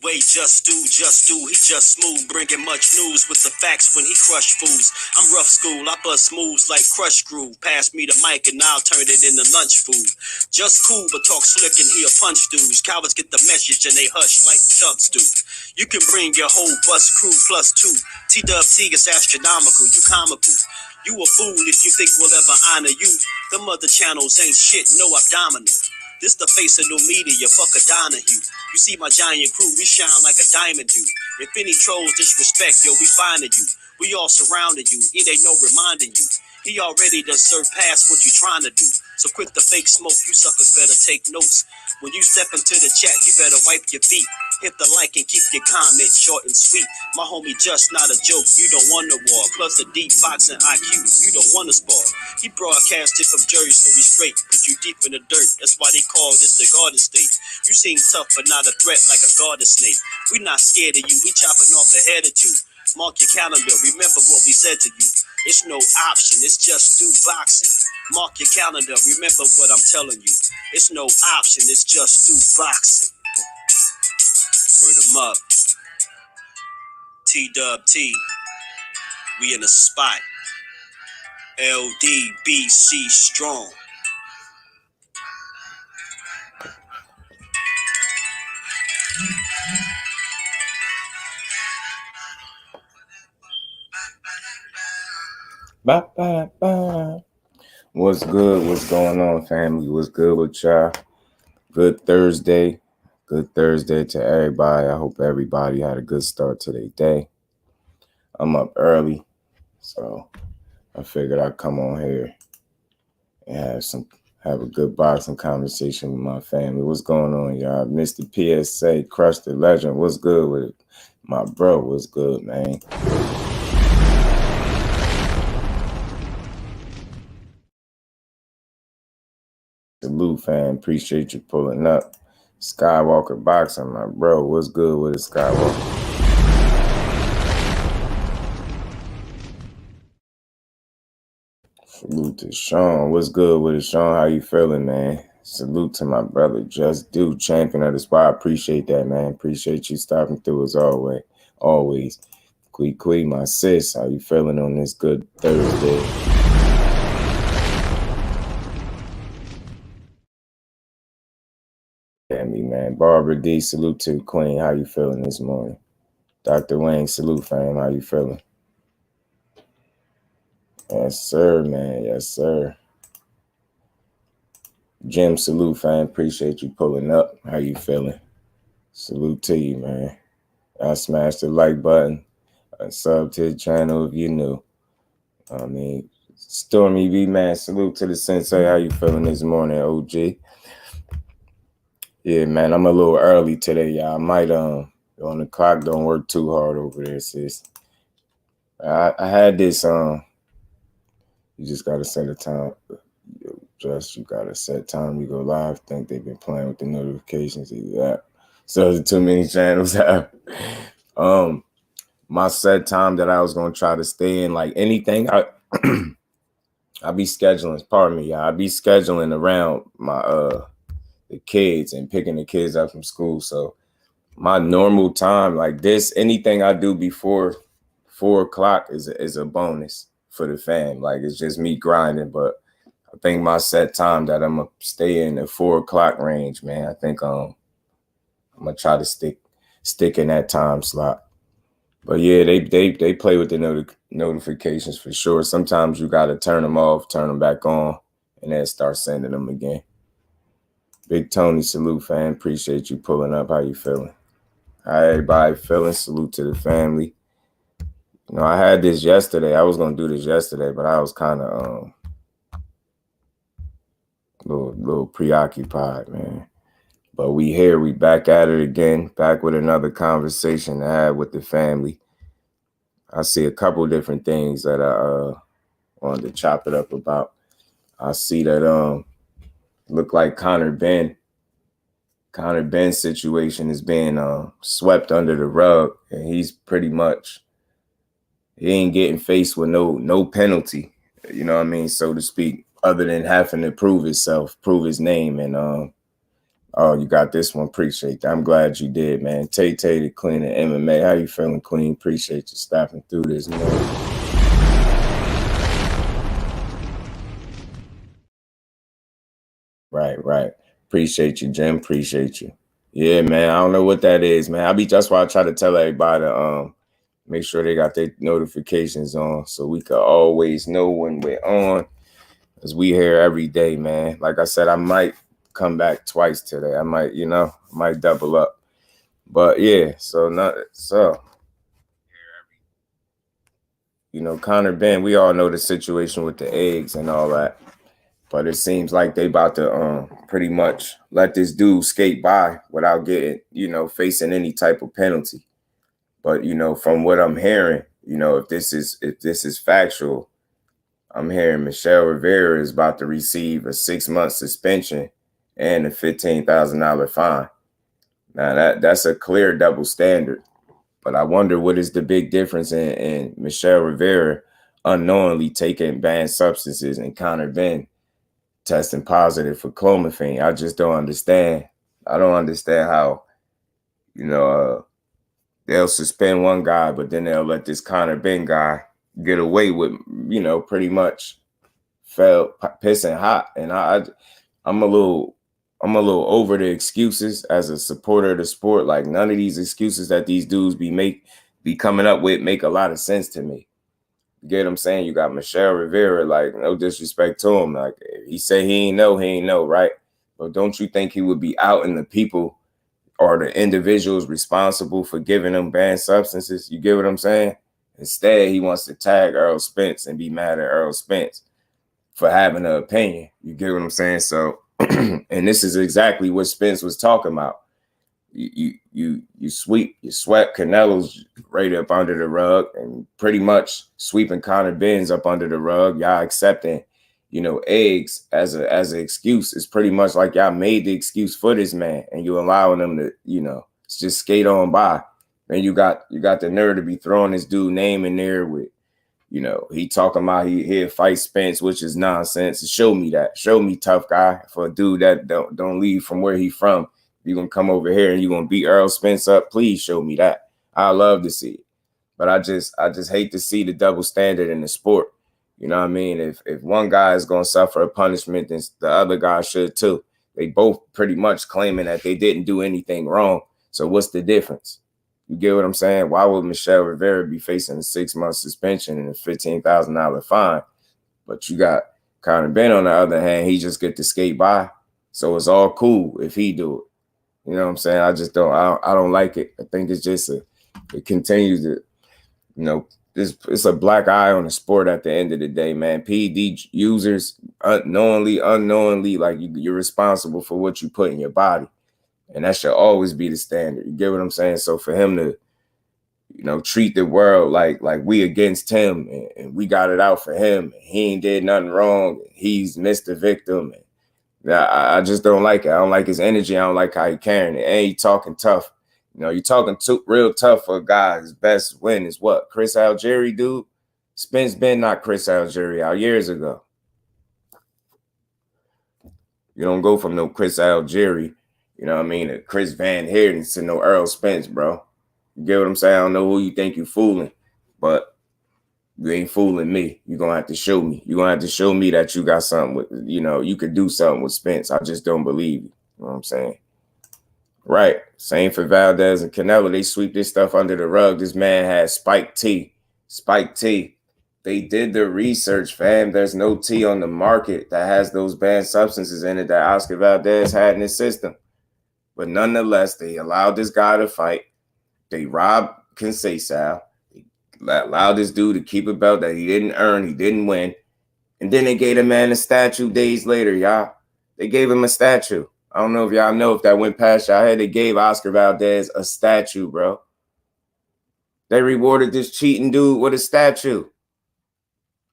way, just do, he just smooth, bringing much news with the facts when he crush fools. I'm rough school, I bust moves like crush groove. Pass me the mic and I'll turn it into lunch food. Just cool, but talk slick and he'll punch dudes. Cowards get the message and they hush like chumps do. You can bring your whole bus crew plus two. T-Dub-T is astronomical, you comical. You a fool if you think we'll ever honor you. Them other channels ain't shit, no abdominal. This the face of new media, fuck a Donahue. You see my giant crew, we shine like a diamond do. If any trolls disrespect, yo, we finding you. We all surrounded you, it ain't no reminding you. He already done surpassed what you trying to do. So quit the fake smoke, you suckers better take notes. When you step into the chat, you better wipe your feet. Hit the like and keep your comments short and sweet. My homie just not a joke, you don't want to war. Plus a deep boxing IQ, you don't want to spar. He broadcasted from Jersey, so we straight. Put you deep in the dirt, that's why they call this the Garden State. You seem tough but not a threat like a garden snake. We not scared of you, we chopping off a head or two. Mark your calendar, remember what we said to you. It's no option, it's just do boxing. Mark your calendar, remember what I'm telling you. It's no option, it's just do boxing. Word 'em up. T-Dub-T, we in the spot. LDBC strong. Ba, ba, ba. What's good? What's going on, family? What's good with y'all? Good Thursday. Good Thursday to everybody. I hope everybody had a good start to their day. I'm up early, so I figured I'd come on here and have a good boxing conversation with my family. What's going on, y'all? Mr. PSA, Crush the Legend. What's good with it? My bro, what's good, man? Salute, fam. Appreciate you pulling up. Skywalker Boxing, my bro. What's good with it, Skywalker? Salute to Sean. What's good with it, Sean? How you feeling, man? Salute to my brother, Just Do, champion of the spot. Appreciate that, man. Appreciate you stopping through as always. Always. Quee, my sis. How you feeling on this good Thursday? Me, man. Barbara D, salute to Queen. How you feeling this morning? Dr. Wayne, salute, fam. How you feeling? Yes, sir, man. Yes, sir. Jim, salute, fam. Appreciate you pulling up. How you feeling? Salute to you, man. I smashed the like button. Sub to the channel if you new. I mean, Stormy V, man. Salute to the sensei. How you feeling this morning, OG? Yeah, man, I'm a little early today, y'all. I might on the clock don't work too hard over there, sis. I had this you just gotta set a time. You gotta set time you go live. Think they've been playing with the notifications, either that. So there's too many channels. My set time that I was gonna try to stay in, like anything I be scheduling, pardon me, y'all. I be scheduling around my the kids and picking the kids up from school. So my normal time like this, anything I do before 4 o'clock is a bonus for the fam. Like it's just me grinding. But I think my set time that I'm gonna stay in the 4 o'clock range, man. I think I'm gonna try to stick in that time slot. But yeah, they play with the notifications for sure. Sometimes you gotta turn them off, turn them back on, and then start sending them again. Big Tony, salute, fam. Appreciate you pulling up. How you feeling? How everybody feeling? Salute to the family. You know, I had this yesterday. I was gonna do this yesterday, but I was kind of little preoccupied, man. But we here. We back at it again. Back with another conversation to have with the family. I see a couple different things that I wanted to chop it up about. I see that look like Conor Benn situation is being swept under the rug, and he's pretty much, he ain't getting faced with no penalty, you know what I mean, so to speak, other than having to prove his name. And Oh, you got this one. Appreciate that. I'm glad you did, man. Tay the Clean and MMA. How you feeling, Clean? Appreciate you stopping through this, man. Right. Appreciate you, Jim. Appreciate you. Yeah, man. I don't know what that is, man. That's why I try to tell everybody make sure they got their notifications on so we can always know when we're on. Because we here every day, man. Like I said, I might come back twice today. I might, might double up. But yeah, Conor Benn, we all know the situation with the eggs and all that. But it seems like they about to pretty much let this dude skate by without getting, facing any type of penalty. But, from what I'm hearing, if this is factual, I'm hearing Michel Rivera is about to receive a 6-month suspension and a $15,000 fine. Now that's a clear double standard. But I wonder what is the big difference in Michel Rivera unknowingly taking banned substances and Conor Benn testing positive for clomiphene. I just don't understand. I don't understand how, they'll suspend one guy, but then they'll let this Conor Benn guy get away with, pretty much pissing hot. And I'm a little over the excuses as a supporter of the sport. Like, none of these excuses that these dudes be coming up with make a lot of sense to me. You get what I'm saying? You got Michel Rivera, like, no disrespect to him. Like, he said he ain't know, right? But don't you think he would be outing the people or the individuals responsible for giving them banned substances? You get what I'm saying? Instead, he wants to tag Errol Spence and be mad at Errol Spence for having an opinion. You get what I'm saying? So, and this is exactly what Spence was talking about. You swept Canelo's right up under the rug and pretty much sweeping Conor Benn's up under the rug. Y'all accepting, eggs as an excuse. It's pretty much like y'all made the excuse for this man and you allowing them to, just skate on by. And you got the nerve to be throwing this dude name in there with, he talking about he'll fight Spence, which is nonsense. Show me that. Show me tough guy for a dude that don't leave from where he from. You're going to come over here and you're going to beat Errol Spence up. Please show me that. I love to see it. But I just hate to see the double standard in the sport. You know what I mean? If one guy is going to suffer a punishment, then the other guy should too. They both pretty much claiming that they didn't do anything wrong. So what's the difference? You get what I'm saying? Why would Michel Rivera be facing a 6-month suspension and a $15,000 fine? But you got Conor Benn on the other hand, he just get to skate by. So it's all cool if he do it. You know what I'm saying? I don't like it. I think it's just it continues to, it's a black eye on the sport at the end of the day, man. PED users unknowingly, like you're responsible for what you put in your body. And that should always be the standard. You get what I'm saying? So for him to, treat the world like we against him and we got it out for him. He ain't did nothing wrong. He's missed the victim. I just don't like it. I don't like his energy. I don't like how he carrying it. And he talking tough. You're talking real tough for a guy. His best win is what? Chris Algieri, dude? Spence Benn knocked Chris Algieri out years ago. You don't go from no Chris Algieri, to Chris Van Heerden to no Errol Spence, bro. You get what I'm saying? I don't know who you think you're fooling, but you ain't fooling me. You're going to have to show me. You're going to have to show me that you got something with, you could do something with Spence. I just don't believe you. You know what I'm saying? Right. Same for Valdez and Canelo. They sweep this stuff under the rug. This man had Spike T. They did the research, fam. There's no tea on the market that has those banned substances in it that Oscar Valdez had in his system. But nonetheless, they allowed this guy to fight. They robbed Conceição. Allowed this dude to keep a belt that he didn't earn, he didn't win. And then they gave the man a statue days later, y'all. They gave him a statue. I don't know if y'all know if that went past y'all head. They gave Oscar Valdez a statue, bro. They rewarded this cheating dude with a statue.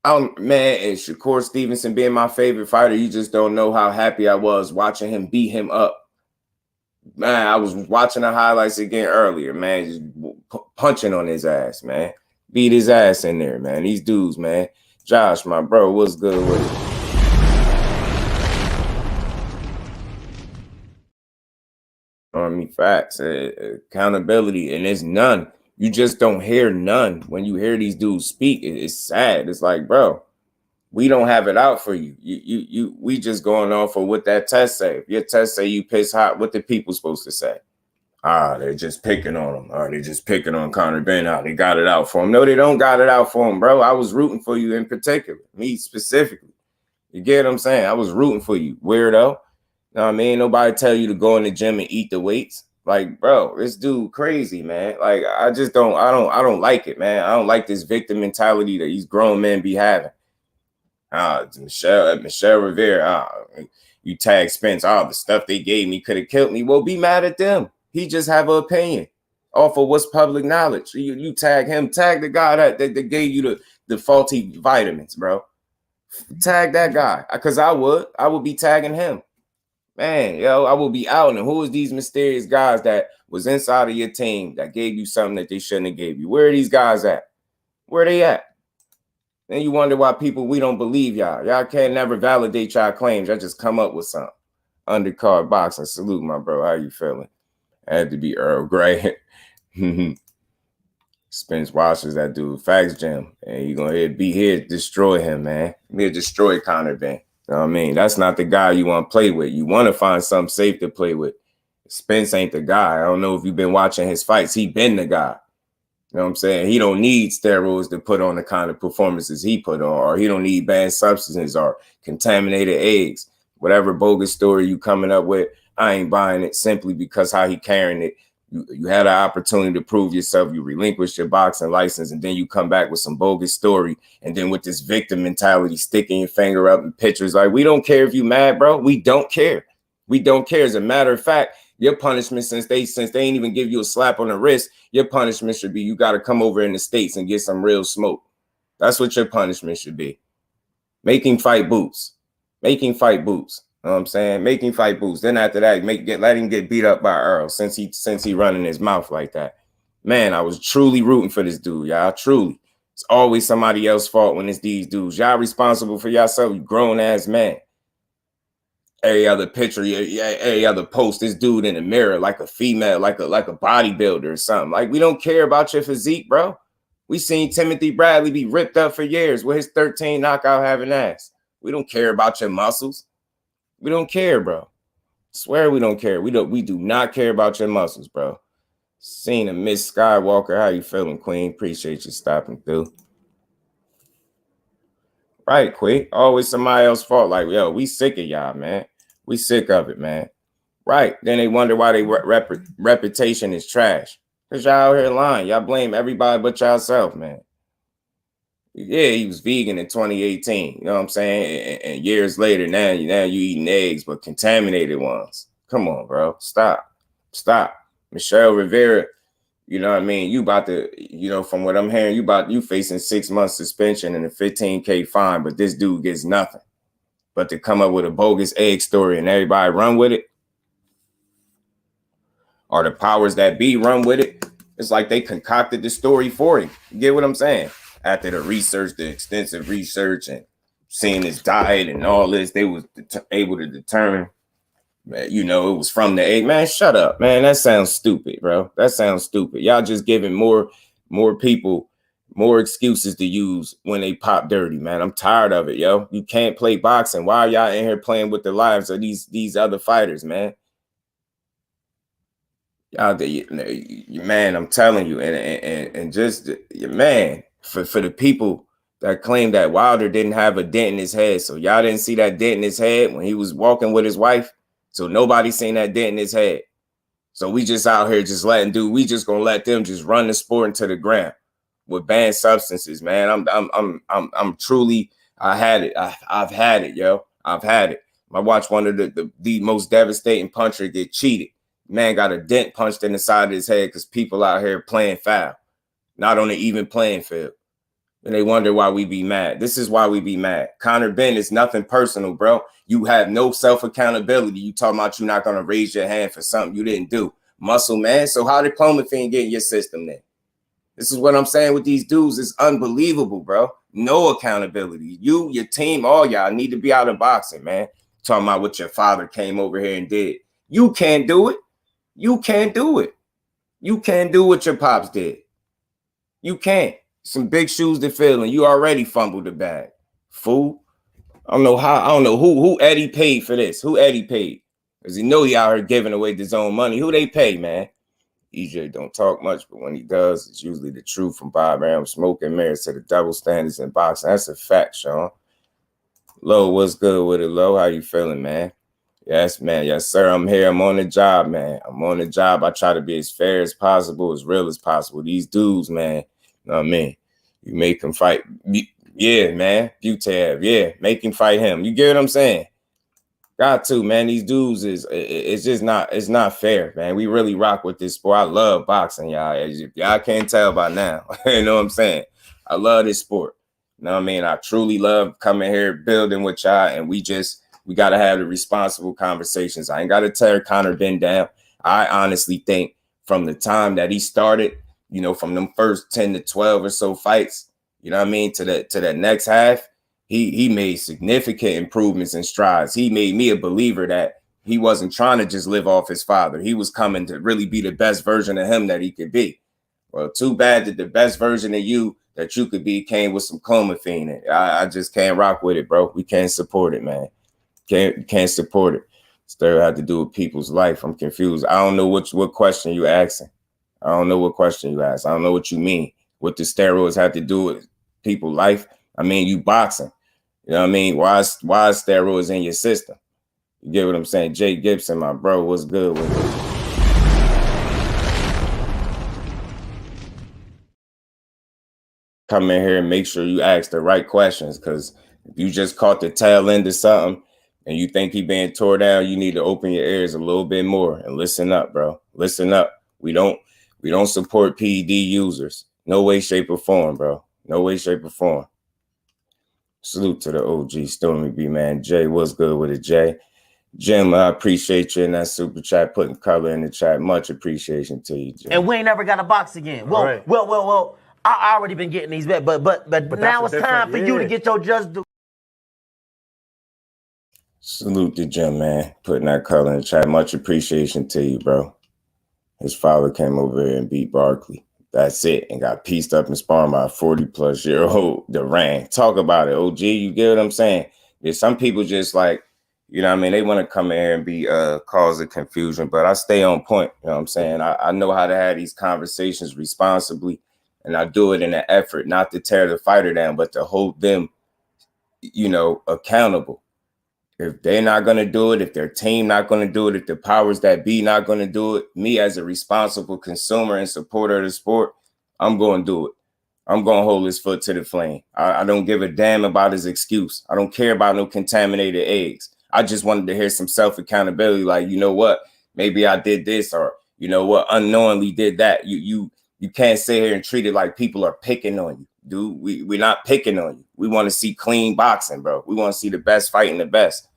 Man, and Shakur Stevenson being my favorite fighter, you just don't know how happy I was watching him beat him up. Man, I was watching the highlights again earlier, man, just punching on his ass, man. Beat his ass in there, man. These dudes, man. Josh, my bro, what's good with it? me facts, accountability, and there's none. You just don't hear none when you hear these dudes speak. It's sad. It's like, bro, we don't have it out for you. We just going off of what that test say. If your test say you piss hot, what the people supposed to say? They're just picking on him. They're just picking on Conor Benn. They got it out for him. No, they don't got it out for him, bro. I was rooting for you in particular, me specifically. You get what I'm saying? I was rooting for you, weirdo. Know what I mean? Nobody tell you to go in the gym and eat the weights. Like, bro, this dude crazy, man. Like, I don't like it, man. I don't like this victim mentality that these grown men be having. Michel Rivera, you tag Spence, the stuff they gave me could have killed me. Well, be mad at them. He just have an opinion off of what's public knowledge. You tag him, tag the guy that gave you the faulty vitamins, bro. Tag that guy, because I would be tagging him. Man, yo, I will be out. And who is these mysterious guys that was inside of your team that gave you something that they shouldn't have gave you? Where are these guys at? Where they at? Then you wonder why we don't believe y'all. Y'all can't never validate y'all claims. Y'all just come up with something. Undercard boxing. Salute, my bro. How you feeling? I had to be Earl Grey. Spence watches that dude. Facts Jim. And you gonna be here to destroy him, man. Here to destroy Conor Benn. You know what I mean? That's not the guy you want to play with. You want to find something safe to play with. Spence ain't the guy. I don't know if you've been watching his fights. He been the guy. You know what I'm saying? He don't need steroids to put on the kind of performances he put on, or he don't need banned substances or contaminated eggs. Whatever bogus story you coming up with, I ain't buying it simply because how he carrying it. You had an opportunity to prove yourself. You relinquished your boxing license, and then you come back with some bogus story. And then with this victim mentality, sticking your finger up in pictures. Like, we don't care if you mad, bro. We don't care. We don't care. As a matter of fact, your punishment, since they ain't even give you a slap on the wrist, your punishment should be you got to come over in the States and get some real smoke. That's what your punishment should be. Making fight boots. Making fight boots. You know what I'm saying? Making fight boots. Then after that, let him get beat up by Earl since he running his mouth like that. Man, I was truly rooting for this dude, y'all. Truly. It's always somebody else's fault when it's these dudes. Y'all responsible for yourself, you grown-ass man. Every other picture, every other post, this dude in the mirror like a female, like a bodybuilder or something. Like, we don't care about your physique, bro. We seen Timothy Bradley be ripped up for years with his 13 knockout having ass. We don't care about your muscles. We don't care, bro. Swear we don't care. We do not care about your muscles, bro. Seen a Miss Skywalker. How you feeling, Queen? Appreciate you stopping through. Right, quick. Always somebody else's fault. Like, yo, we sick of y'all, man. We sick of it, man. Right. Then they wonder why their reputation is trash. Because y'all out here lying. Y'all blame everybody but yourself, man. Yeah, he was vegan in 2018. You know what I'm saying? And years later, now you eating eggs, but contaminated ones. Come on, bro. Stop. Michel Rivera, you know what I mean? You about to, from what I'm hearing, you facing 6 months suspension and a $15K fine, but this dude gets nothing. But to come up with a bogus egg story and everybody run with it, or the powers that be run with it, it's like they concocted the story for him. You get what I'm saying? After the extensive research and seeing his diet and all this, they was able to determine that, it was from the egg. Man, shut up, man. That sounds stupid, bro. That sounds stupid. Y'all just giving more people more excuses to use when they pop dirty, man. I'm tired of it, yo. You can't play boxing. Why are y'all in here playing with the lives of these other fighters, man? Y'all, man, I'm telling you, and just, man, for the people that claim that Wilder didn't have a dent in his head, so y'all didn't see that dent in his head when he was walking with his wife, so nobody seen that dent in his head. So we just out here just we just gonna let them just run the sport into the ground with banned substances, man. I'm truly, I've had it, yo. I've had it. I watched one of the most devastating puncher get cheated. Man got a dent punched in the side of his head because people out here playing foul, not on an even playing field. And they wonder why we be mad. This is why we be mad. Conor Benn is nothing personal, bro. You have no self-accountability. You talking about you're not going to raise your hand for something you didn't do. Muscle, man. So how did clomiphene get in your system then? This is what I'm saying with these dudes. It's unbelievable, bro. No accountability. You, your team, all y'all need to be out of boxing, man. Talking about what your father came over here and did. You can't do it. You can't do it. You can't do what your pops did. You can't. Some big shoes to fill, and you already fumbled the bag. Fool. I don't know how. I don't know who Eddie paid for this. Who Eddie paid? Because he know he out here giving away his own money. Who they pay, man? EJ don't talk much, but when he does, it's usually the truth from Bob Aram, smoking mirrors to the double standards in boxing. That's a fact, Sean. Lo, what's good with it, Lo? How you feeling, man? Yes, man. Yes, sir. I'm here. I'm on the job, man. I'm on the job. I try to be as fair as possible, as real as possible. These dudes, man, you know what I mean? You make them fight. Yeah, man. Butab. Yeah, make him fight him. You get what I'm saying? Got to, man. These dudes it's just not, it's not fair, man. We really rock with this sport. I love boxing, y'all. Y'all can't tell by now. You know what I'm saying? I love this sport. You know what I mean? I truly love coming here, building with y'all, and we got to have the responsible conversations. I ain't got to tear Conor Benn down. I honestly think from the time that he started, you know, from them first 10 to 12 or so fights, you know what I mean, to that next half, he made significant improvements and strides. He made me a believer that he wasn't trying to just live off his father. He was coming to really be the best version of him that he could be. Well, too bad that the best version of you that you could be came with some clomiphene in it. I just can't rock with it, bro. We can't support it, man. Can't support it. Still have to do with people's life. I'm confused. I don't know what question you asking. I don't know what question you ask. I don't know what you mean. What the steroids have to do with people's life? I mean, you boxing. You know what I mean? Why is steroids in your system? You get what I'm saying? Jay Gibson, my bro, what's good with it? Come in here and make sure you ask the right questions, because if you just caught the tail end of something and you think he being tore down, you need to open your ears a little bit more and listen up, bro. Listen up. We don't support PED users. No way, shape, or form, bro. No way, shape, or form. Salute to the OG Stormy B, man. Jay, what's good with it, Jay? Jim, I appreciate you in that super chat, putting color in the chat. Much appreciation to you, Jim. And we ain't never got to box again. Well, right. well. I already been getting these bets, but now it's time for you to get your just due. Salute to Jim, man. Putting that color in the chat. Much appreciation to you, bro. His father came over here and beat Barkley. That's it. And got pieced up and sparring by a 40-plus-year-old Duran. Talk about it, OG. You get what I'm saying? There's some people just like, you know what I mean? They want to come in here and be cause of confusion, but I stay on point. You know what I'm saying? I know how to have these conversations responsibly, and I do it in an effort not to tear the fighter down, but to hold them, you know, accountable. If they're not going to do it, if their team not going to do it, if the powers that be not going to do it, me as a responsible consumer and supporter of the sport, I'm going to do it. I'm going to hold his foot to the flame. I don't give a damn about his excuse. I don't care about no contaminated eggs. I just wanted to hear some self-accountability, like, you know what, maybe I did this, or, you know what, unknowingly did that. You can't sit here and treat it like people are picking on you. Dude, we're not picking on you. We want to see clean boxing, bro. We want to see the best fighting the best.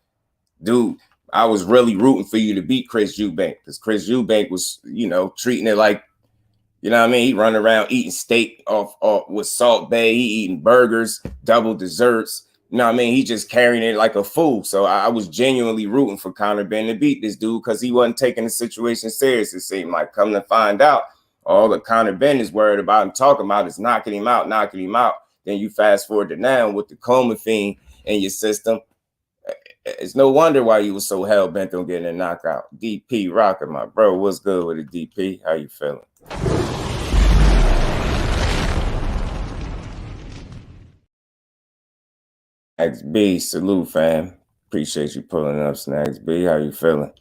Dude, I was really rooting for you to beat Chris Eubank, because Chris Eubank was, you know, treating it like, you know what I mean? He run around eating steak off with Salt Bay. He eating burgers, double desserts. You know what I mean? He just carrying it like a fool. So I was genuinely rooting for Conor Benn to beat this dude, because he wasn't taking the situation serious, it seemed like. Come to find out, all that Conor Benn is worried about and talking about is knocking him out. Then you fast forward to now with the clomiphene in your system. It's no wonder why you were so hell-bent on getting a knockout. DP rocking, my bro. What's good with it, DP? How you feeling? Snacks B, salute, fam. Appreciate you pulling up, Snacks B. How you feeling?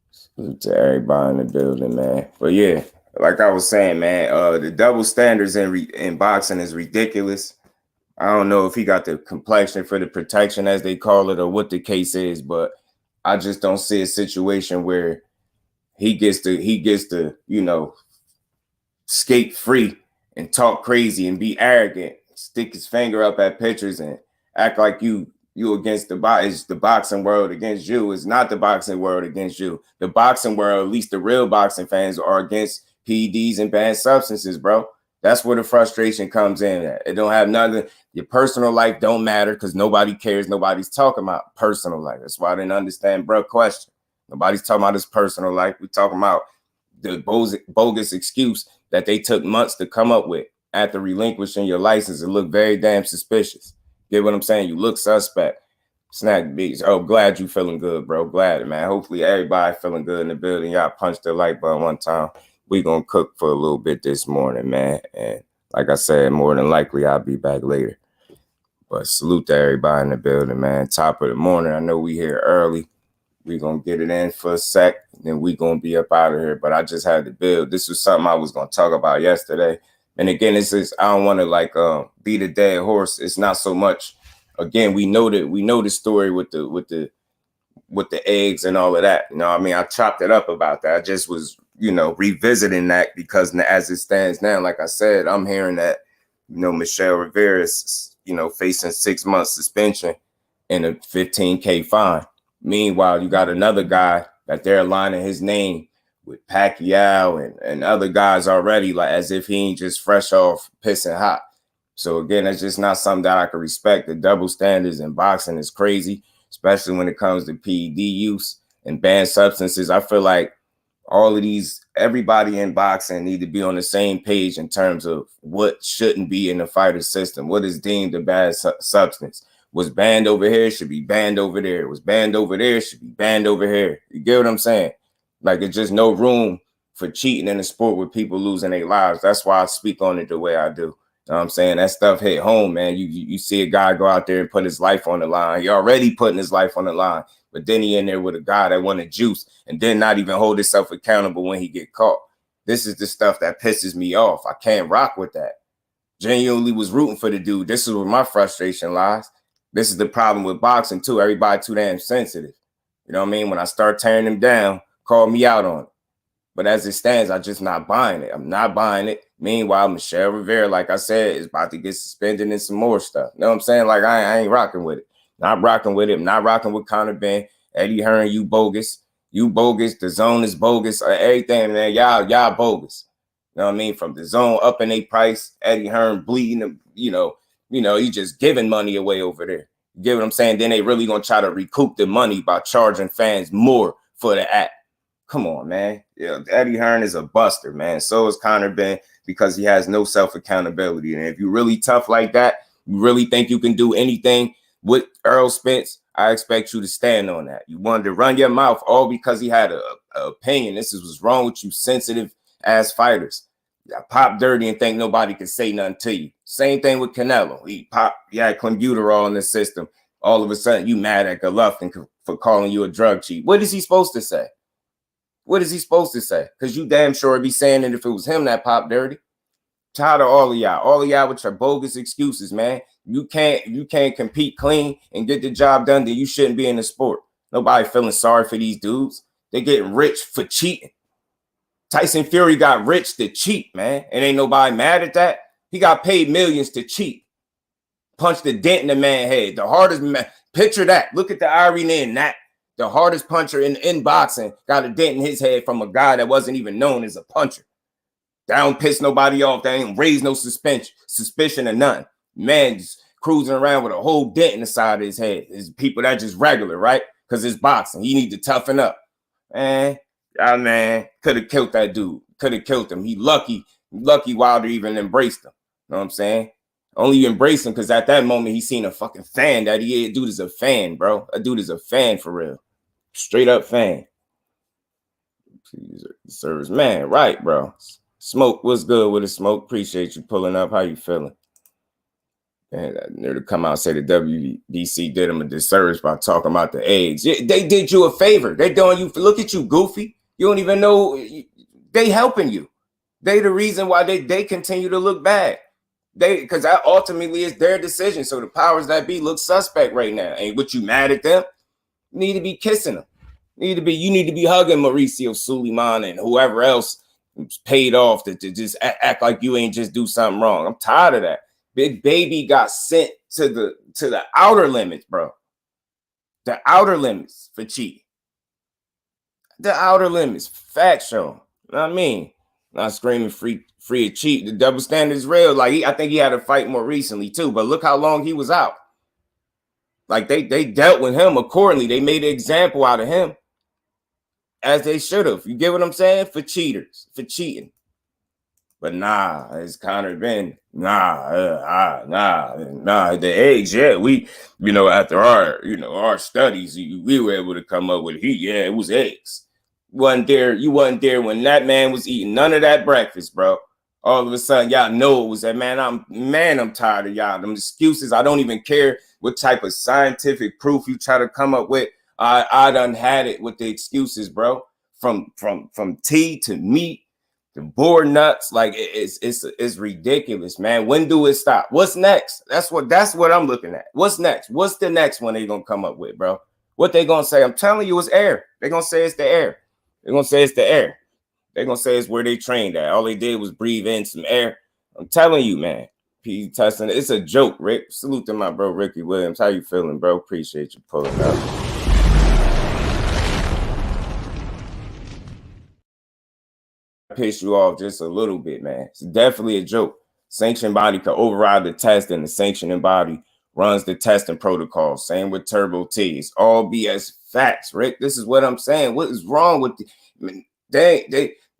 Salute to everybody in the building, man. But yeah, like I was saying, man, the double standards in boxing is ridiculous. I don't know if he got the complexion for the protection, as they call it, or what the case is, but I just don't see a situation where he gets to, you know, skate free and talk crazy and be arrogant, stick his finger up at pitchers and act like you against the boxing world against you. It's not the boxing world against you. The boxing world, at least the real boxing fans, are against PEDs and banned substances, bro. That's where the frustration comes in at. It don't have nothing. Your personal life don't matter because nobody cares. Nobody's talking about personal life. That's why I didn't understand, bro. Question. Nobody's talking about his personal life. We're talking about the bogus excuse that they took months to come up with after relinquishing your license. It looked very damn suspicious. Get what I'm saying? You look suspect. Snack beats. Oh, glad you feeling good, bro. Glad, man. Hopefully everybody feeling good in the building. Y'all punched the light button one time. We gonna cook for a little bit this morning, man. And like I said, more than likely I'll be back later. But salute to everybody in the building, man. Top of the morning. I know we here early. We gonna get it in for a sec, then we gonna be up out of here. But I just had to build. This was something I was gonna talk about yesterday. And again, this is, I don't want to like beat a dead horse. It's not so much. Again, we know the story with the eggs and all of that. You know what I mean? I chopped it up about that. I just was, revisiting that because as it stands now, like I said, I'm hearing that, Michel Rivera is, facing 6 months suspension and a $15K fine. Meanwhile, you got another guy that they're aligning his name with Pacquiao and other guys already, like as if he ain't just fresh off pissing hot. So again, that's just not something that I can respect. The double standards in boxing is crazy, especially when it comes to PED use and banned substances. I feel like everybody in boxing need to be on the same page in terms of what shouldn't be in the fighter system. What is deemed a bad substance? Was banned over here, should be banned over there. Was banned over there, should be banned over here. You get what I'm saying? Like, it's just no room for cheating in a sport with people losing their lives. That's why I speak on it the way I do. You know what I'm saying? That stuff hit home, man. You see a guy go out there and put his life on the line. He already putting his life on the line. But then he in there with a guy that wanted juice and then not even hold himself accountable when he get caught. This is the stuff that pisses me off. I can't rock with that. Genuinely was rooting for the dude. This is where my frustration lies. This is the problem with boxing, too. Everybody too damn sensitive. You know what I mean? When I start tearing them down, call me out on it. But as it stands, I'm just not buying it. I'm not buying it. Meanwhile, Michel Rivera, like I said, is about to get suspended and some more stuff. You know what I'm saying? Like, I ain't rocking with it. Not rocking with it. I'm not rocking with Conor Benn. Eddie Hearn, you bogus. You bogus. The zone is bogus. Everything, man. Y'all bogus. You know what I mean? From the zone up in a price, Eddie Hearn bleeding, he just giving money away over there. You get what I'm saying? Then they really going to try to recoup the money by charging fans more for the act. Come on, man. Yeah, Eddie Hearn is a buster, man. So is Conor Benn because he has no self-accountability. And if you're really tough like that, you really think you can do anything with Errol Spence, I expect you to stand on that. You wanted to run your mouth all because he had an opinion. This is what's wrong with you sensitive-ass fighters. I pop dirty and think nobody can say nothing to you. Same thing with Canelo. He had clenbuterol in the system. All of a sudden, you mad at Golovkin for calling you a drug cheat. What is he supposed to say? What is he supposed to say? Because you damn sure be saying it if it was him that popped dirty. Tired of all of y'all with your bogus excuses, man. You can't compete clean and get the job done, then you shouldn't be in the sport. Nobody feeling sorry for these dudes. They getting rich for cheating. Tyson Fury got rich to cheat, man. And ain't nobody mad at that. He got paid millions to cheat. Punched a dent in the man's head. The hardest man. Picture that. Look at the irony in that. The hardest puncher in boxing got a dent in his head from a guy that wasn't even known as a puncher. That don't piss nobody off. That ain't raise no suspicion or nothing. Man just cruising around with a whole dent in the side of his head. There's people that just regular, right? Because it's boxing. He need to toughen up. Man, could have killed that dude. Could have killed him. He lucky Wilder even embraced him. You know what I'm saying? Only you embrace him because at that moment he seen a fucking fan that dude is a fan, bro. A dude is a fan for real. Straight up fan. Service man, right, bro. Smoke, what's good with the smoke? Appreciate you pulling up. How you feeling? And they're to come out and say the WBC did him a disservice by talking about the eggs. They did you a favor. They doing you. Look at you, goofy. You don't even know. They helping you. They the reason why they continue to look bad. Because that ultimately is their decision. So the powers that be look suspect right now. Ain't what you mad at them? You need to be kissing them. You need to be hugging Mauricio Suleiman and whoever else paid off to just act like you ain't just do something wrong. I'm tired of that. Big Baby got sent to the outer limits, bro. The outer limits for cheating. The outer limits. Fact show. You know what I mean? Not screaming free or cheap. The double standard is real. Like I think he had a fight more recently too, but look how long he was out. Like they dealt with him accordingly. They made an example out of him, as they should have. You get what I'm saying? For cheaters, for cheating. But nah, it's Conor Benn. Nah. The eggs, yeah. We, after our studies, we were able to come up with it was eggs. You wasn't there when that man was eating none of that breakfast, bro. All of a sudden, y'all know it was that man. I'm tired of y'all. Them excuses. I don't even care what type of scientific proof you try to come up with. I done had it with the excuses, bro. From tea to meat. The board nuts, like it's ridiculous, man. When do it stop? What's next? That's what I'm looking at. What's next? What's the next one they gonna come up with, bro? What they gonna say? I'm telling you, it's air. They gonna say it's the air. They're gonna say it's the air. They're gonna say it's where they trained at. All they did was breathe in some air. I'm telling you, man. P testing. It's a joke, Rick. Salute to my bro Ricky Williams. How you feeling, bro? Appreciate you pulling up. Piss you off just a little bit, man. It's definitely a joke. Sanctioning body could override the test, and the sanctioning body runs the testing protocol. Same with Turbo T. It's all BS facts, Rick. This is what I'm saying. What is wrong with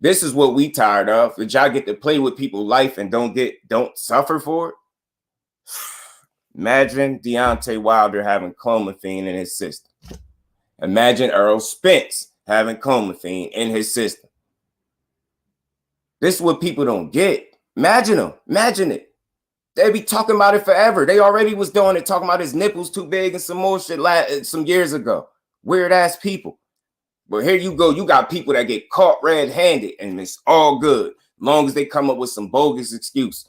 this is what we tired of. Did y'all get to play with people's life and don't suffer for it? Imagine Deontay Wilder having clomiphene in his system. Imagine Errol Spence having clomiphene in his system. This is what people don't get. Imagine them. Imagine it. They be talking about it forever. They already was doing it, talking about his nipples too big and some more shit some years ago. Weird ass people. But here you go. You got people that get caught red-handed, and it's all good. Long as they come up with some bogus excuse.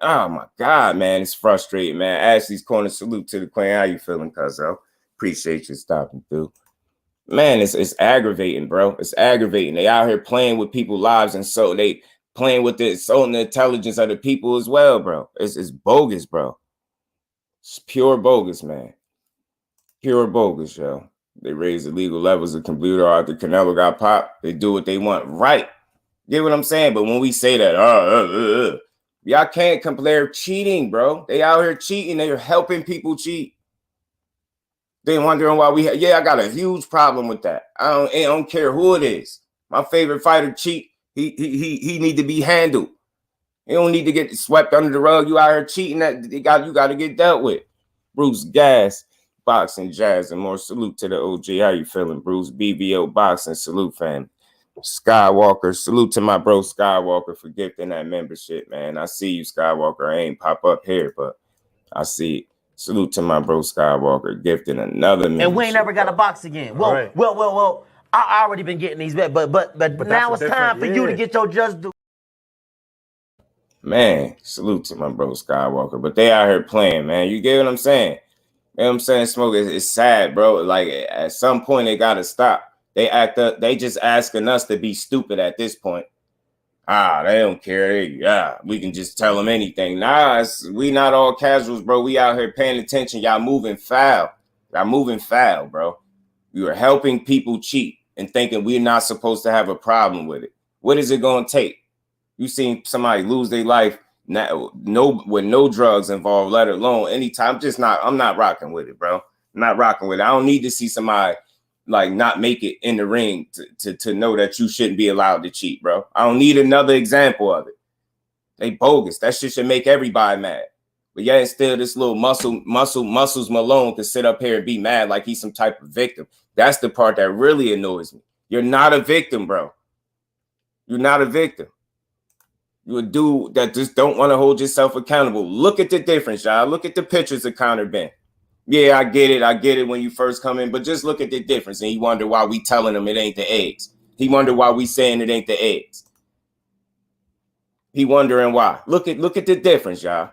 Oh my God, man. It's frustrating, man. Ashley's Corner, salute to the queen. How you feeling, cuzzo? Appreciate you stopping through. Man, it's aggravating, bro. It's aggravating. They out here playing with people's lives, and so they playing with the intelligence of the people as well, bro. It's bogus, bro. It's pure bogus, man. Pure bogus, yo. They raise the legal levels of computer after Canelo got popped. They do what they want, right? Get what I'm saying? But when we say that, y'all can't compare cheating, bro. They out here cheating. They're helping people cheat. They wondering why I got a huge problem with that. I don't care who it is. My favorite fighter cheat. He need to be handled. He don't need to get swept under the rug. You out here cheating, that you got to get dealt with. Bruce Gas, Boxing, Jazz, and more. Salute to the OG. How you feeling, Bruce? BBO Boxing, salute, fam. Skywalker, salute to my bro Skywalker for gifting that membership, man. I see you, Skywalker. I ain't pop up here, but I see it. Salute to my bro Skywalker gifting another membership. And we ain't never got a box again. Well. I already been getting these bet, but now it's time for you to get your just due. Man, salute to my bro Skywalker. But they out here playing, man. You get what I'm saying? You know what I'm saying? Smoke, it's sad, bro. Like at some point they gotta stop. They act up, they just asking us to be stupid at this point. They don't care. We can just tell them anything. Nah, we not all casuals, bro. We out here paying attention. Y'all moving foul. Y'all moving foul, bro. You are helping people cheat and thinking we're not supposed to have a problem with it. What is it going to take? You seen somebody lose their life with no drugs involved, let alone anytime. I'm not rocking with it, bro. I'm not rocking with it. I don't need to see somebody like not make it in the ring to know that you shouldn't be allowed to cheat, bro. I don't need another example of it. They bogus. That shit should make everybody mad. But yeah, still this little Muscles Malone can sit up here and be mad like he's some type of victim. That's the part that really annoys me. You're not a victim, bro. You're not a victim. You're a dude that just don't want to hold yourself accountable. Look at the difference, y'all. Look at the pictures of Conor Benn. Yeah, I get it when you first come in, but just look at the difference. And he wonder why we telling him it ain't the eggs. He wonder why we saying it ain't the eggs. He wondering why. Look at the difference, y'all.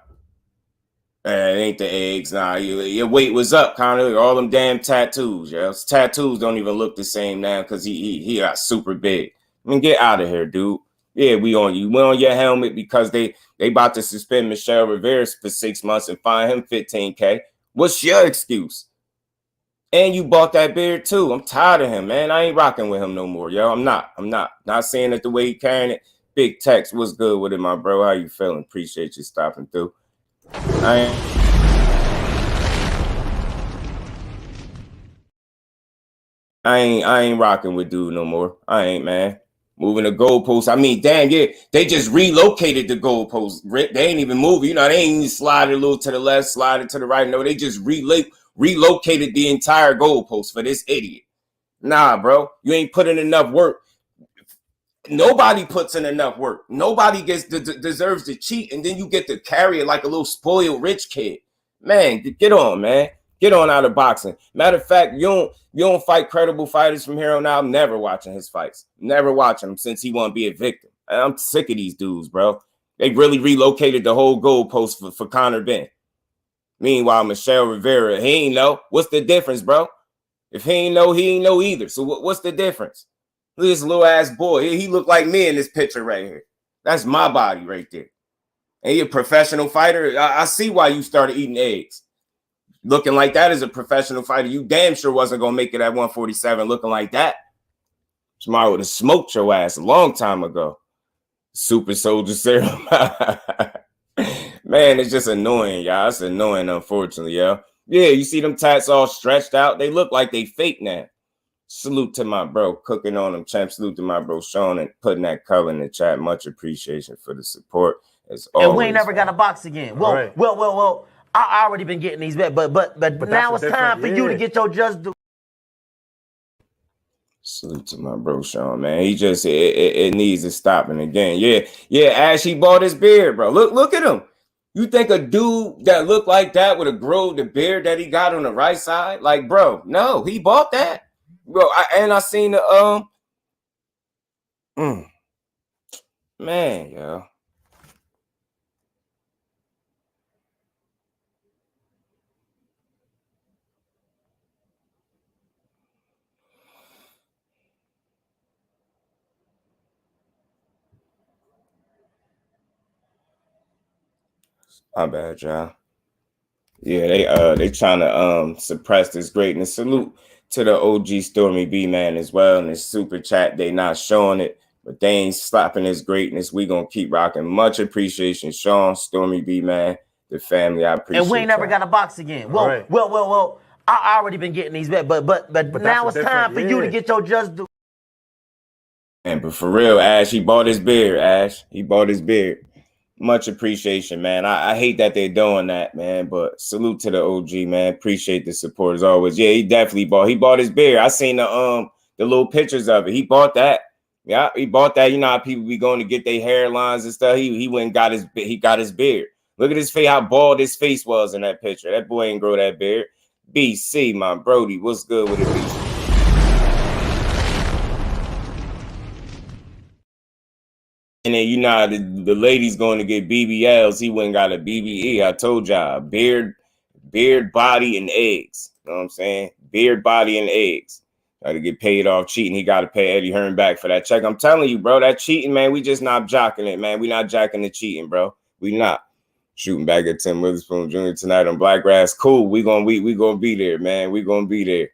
It ain't the eggs. Nah, your weight was up, Conor. All them damn tattoos, yo. His tattoos don't even look the same now because he got super big. I mean, get out of here, dude. Yeah, we on you. We on your helmet because they about to suspend Michel Rivera for 6 months and fine him $15K. What's your excuse? And you bought that beard too. I'm tired of him, man. I ain't rocking with him no more, yo. I'm not saying it the way he carrying it. Big Tex, what's good with it, my bro? How you feeling? Appreciate you stopping through. I ain't rocking with dude no more. I ain't, man. Moving the goalposts. I mean, damn, yeah, they just relocated the goalposts. They ain't even moving. You know, they ain't even slide it a little to the left, slide it to the right. No, they just relocated the entire goalpost for this idiot. Nah, bro, you ain't putting enough work. Nobody puts in enough work. Nobody deserves to cheat, and then you get to carry it like a little spoiled rich kid. Man, get on, man. Get on out of boxing. Matter of fact, you don't fight credible fighters from here on out. I'm never watching his fights. Never watching him since he want to be a victim. I'm sick of these dudes, bro. They really relocated the whole goalpost for Conor Benn. Meanwhile, Michel Rivera, he ain't know. What's the difference, bro? If he ain't know, he ain't know either. So what's the difference? Look at this little ass boy. He look like me in this picture right here. That's my body right there. And he a professional fighter. I see why you started eating eggs. Looking like that as a professional fighter, you damn sure wasn't going to make it at 147 looking like that. Somebody would have smoked your ass a long time ago. Super soldier serum. Man, it's just annoying, y'all. It's annoying, unfortunately, yo. Yeah, you see them tats all stretched out. They look like they fake now. Salute to my bro, cooking on them, champ. Salute to my bro, Sean, and putting that color in the chat. Much appreciation for the support. As always, and we ain't never got a box again. Well. I already been getting these bet, but now it's time for you to get your just do. Salute to my bro, Sean, man. He just it needs to stop. And again, yeah. Ash, he bought his beard, bro. Look at him. You think a dude that looked like that would have grown the beard that he got on the right side? Like, bro, no, he bought that. Bro, I seen the man, yo. My bad, y'all. Yeah, they trying to suppress this greatness. Salute to the OG Stormy B man as well in this super chat. They not showing it, but they ain't stopping his greatness. We gonna keep rocking. Much appreciation, Sean, Stormy B man, the family. I appreciate. And we ain't never got a box again. Well. I already been getting these bet, but now it's time for you to get your just do. And but for real, Ash, he bought his beard. Ash, he bought his beard. Much appreciation, man. I hate that they're doing that, man. But salute to the OG, man. Appreciate the support as always. Yeah, he definitely bought his beard. I seen the little pictures of it. He bought that. Yeah, he bought that. You know how people be going to get their hairlines and stuff. He went and got his beard. Look at his face, how bald his face was in that picture. That boy ain't grow that beard. BC, my Brody, what's good with it, BC? And then, you know, the lady's going to get BBLs. He went and got a BBE. I told y'all, beard, body, and eggs. You know what I'm saying? Beard, body, and eggs. Got to get paid off cheating. He got to pay Eddie Hearn back for that check. I'm telling you, bro, that cheating, man, we just not jocking it, man. We not jacking the cheating, bro. We not. Shooting back at Tim Witherspoon Jr. tonight on Blackgrass. Cool. We gonna be there, man. We gonna be there.